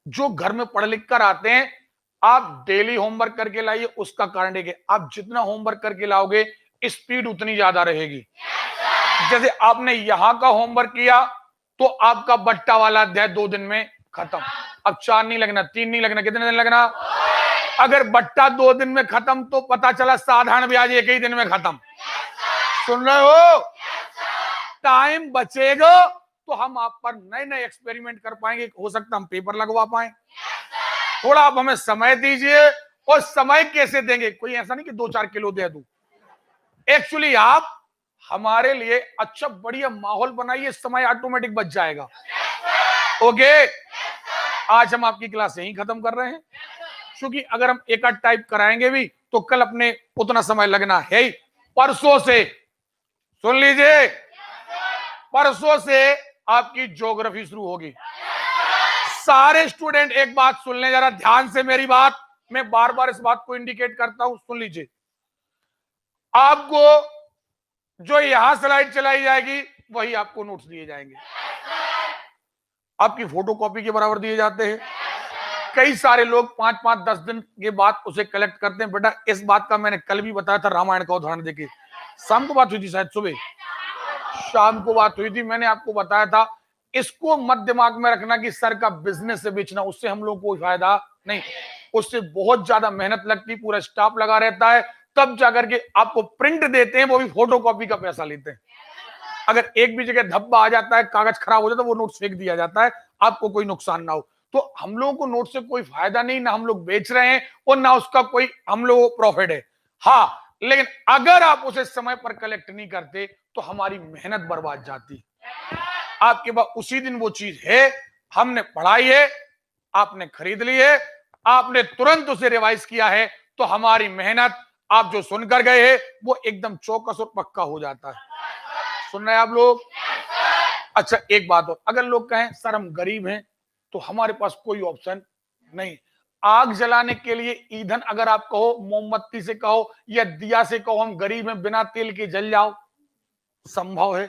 Speaker 1: जो घर में पढ़ लिख कर आते हैं। आप डेली होमवर्क करके लाइए, उसका कारण है कि आप जितना होमवर्क करके लाओगे स्पीड उतनी ज्यादा रहेगी। जैसे आपने यहां का होमवर्क किया तो आपका बट्टा वाला अध्याय 2 दिन में खत्म। अब 4 नहीं लगना, 3 नहीं लगना, कितने दिन लगना? अगर बट्टा 2 दिन में खत्म तो पता चला साधारण ब्याज 1 ही दिन में खत्म। सुन रहे हो? टाइम बचेगा तो हम आप पर नए नए एक्सपेरिमेंट कर पाएंगे, हो सकता हम पेपर लगवा पाए। थोड़ा आप हमें समय दीजिए। और समय कैसे देंगे? कोई ऐसा नहीं कि 2-4 किलो दे दूं। एक्चुअली आप हमारे लिए अच्छा बढ़िया माहौल बनाइए, समय ऑटोमेटिक बच जाएगा। ओके, आज हम आपकी क्लास यहीं खत्म कर रहे हैं, क्योंकि अगर हम एक आध टाइप कराएंगे भी तो कल अपने उतना समय लगना है ही। परसों से सुन लीजिए, परसों से आपकी ज्योग्राफी शुरू होगी। सारे स्टूडेंट एक बात सुन लें जरा ध्यान से मेरी बात, मैं बार बार इस बात को इंडिकेट करता हूं, सुन लीजिए। आपको जो यहां स्लाइड चलाई जाएगी वही आपको नोट्स दिए जाएंगे, आपकी फोटोकॉपी के बराबर दिए जाते हैं। कई सारे लोग 5-5, 10 दिन के बाद उसे कलेक्ट करते हैं। बेटा इस बात का मैंने कल भी बताया था, रामायण का उदाहरण देके। शाम को बात हुई थी, शायद सुबह शाम को बात हुई थी, मैंने आपको बताया था इसको मत दिमाग में रखना कि सर का बिजनेस से बेचना, उससे हम लोग को फायदा नहीं, उससे बहुत ज्यादा मेहनत लगती, पूरा स्टाफ लगा रहता है, तब जाकर के आपको प्रिंट देते हैं, वो भी फोटोकॉपी का पैसा लेते हैं। अगर एक भी जगह धब्बा आ जाता है, कागज खराब हो जाता है, वो नोट फेंक दिया जाता है, आपको कोई नुकसान ना हो। तो हम लोगों को नोट से कोई फायदा नहीं, ना हम लोग बेच रहे हैं और ना उसका कोई हम लोगों को प्रॉफिट है। हाँ, लेकिन अगर आप उसे समय पर कलेक्ट नहीं करते तो हमारी मेहनत बर्बाद जाती। आपके पास उसी दिन वो चीज है, हमने पढ़ाई है, आपने खरीद ली है, आपने तुरंत उसे रिवाइज किया है, तो हमारी मेहनत आप जो सुनकर गए हैं वो एकदम चौकस और पक्का हो जाता है। सुन रहे हैं आप लोग? अच्छा, एक बात और, अगर लोग कहें सर हम गरीब हैं तो हमारे पास कोई ऑप्शन नहीं, आग जलाने के लिए ईंधन अगर आप कहो, मोमबत्ती से कहो या दिया से कहो, हम गरीब हैं बिना तेल के जल जाओ, संभव है?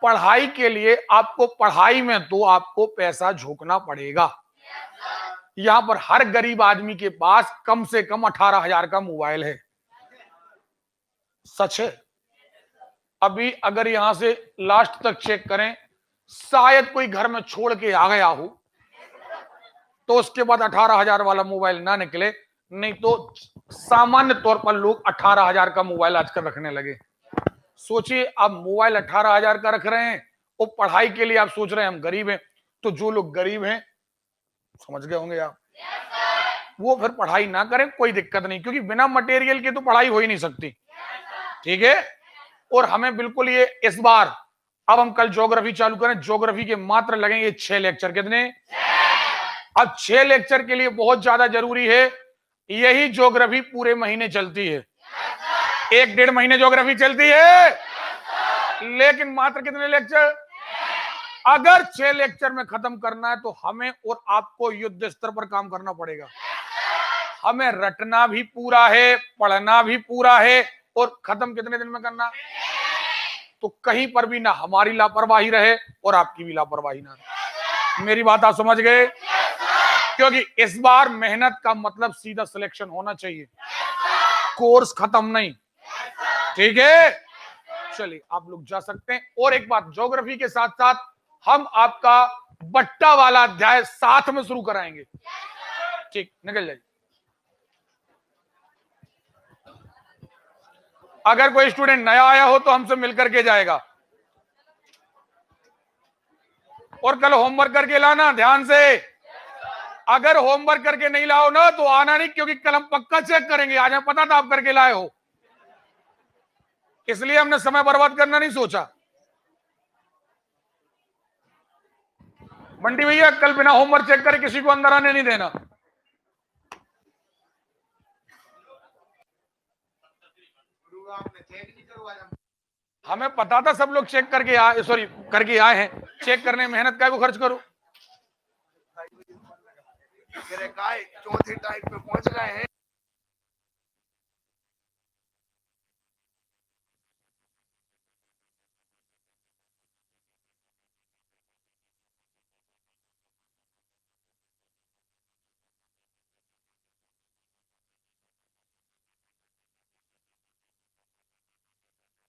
Speaker 1: पढ़ाई के लिए आपको, पढ़ाई में तो आपको पैसा झोंकना पड़ेगा। यहां पर हर गरीब आदमी के पास कम से कम 18,000 का मोबाइल है, सच है। अभी अगर यहां से लास्ट तक चेक करें, शायद कोई घर में छोड़ के आ गया हो तो उसके बाद 18,000 वाला मोबाइल ना निकले, नहीं तो सामान्य तौर पर लोग 18,000 का मोबाइल आजकल रखने लगे। सोचिए, आप मोबाइल 18,000 का रख रहे हैं और पढ़ाई के लिए आप सोच रहे हैं हम गरीब हैं, तो जो लोग गरीब हैं, समझ गए होंगे आप, वो फिर पढ़ाई ना करें, कोई दिक्कत नहीं, क्योंकि बिना मटेरियल के तो पढ़ाई हो ही नहीं सकती, ठीक है। और हमें बिल्कुल ये इस बार, अब हम कल ज्योग्राफी चालू करें, ज्योग्राफी के मात्र लगेंगे 6 लेक्चर। कितने? अब 6 लेक्चर के लिए बहुत ज्यादा जरूरी है, यही ज्योग्राफी पूरे महीने चलती है, 1-1.5 महीने ज्योग्राफी चलती है, लेकिन मात्र कितने लेक्चर? अगर 6 लेक्चर में खत्म करना है तो हमें और आपको युद्ध स्तर पर काम करना पड़ेगा। हमें रटना भी पूरा है, पढ़ना भी पूरा है, और खत्म कितने दिन में करना? तो कहीं पर भी ना हमारी लापरवाही रहे और आपकी भी लापरवाही ना रहे। मेरी बात आप समझ गए? क्योंकि इस बार मेहनत का मतलब सीधा सिलेक्शन होना चाहिए, कोर्स खत्म नहीं, ठीक है। चलिए, आप लोग जा सकते हैं। और एक बात, ज्योग्राफी के साथ साथ हम आपका बट्टा वाला अध्याय साथ में शुरू कराएंगे, ठीक? निकल जाइए। अगर कोई स्टूडेंट नया आया हो तो हमसे मिलकर के जाएगा, और कल होमवर्क करके लाना ध्यान से। अगर होमवर्क करके नहीं लाओ ना तो आना नहीं, क्योंकि कल हम पक्का चेक करेंगे। आज हमें पता था आप करके लाए हो, इसलिए हमने समय बर्बाद करना नहीं सोचा। बंटी भैया, कल बिना होमवर्क चेक करे किसी को अंदर आने नहीं देना। हमें पता था सब लोग चेक करके आए, सॉरी करके आए हैं, चेक करने में मेहनत काय को खर्च करो।
Speaker 2: चौथी टाइप पे पहुंच गए हैं।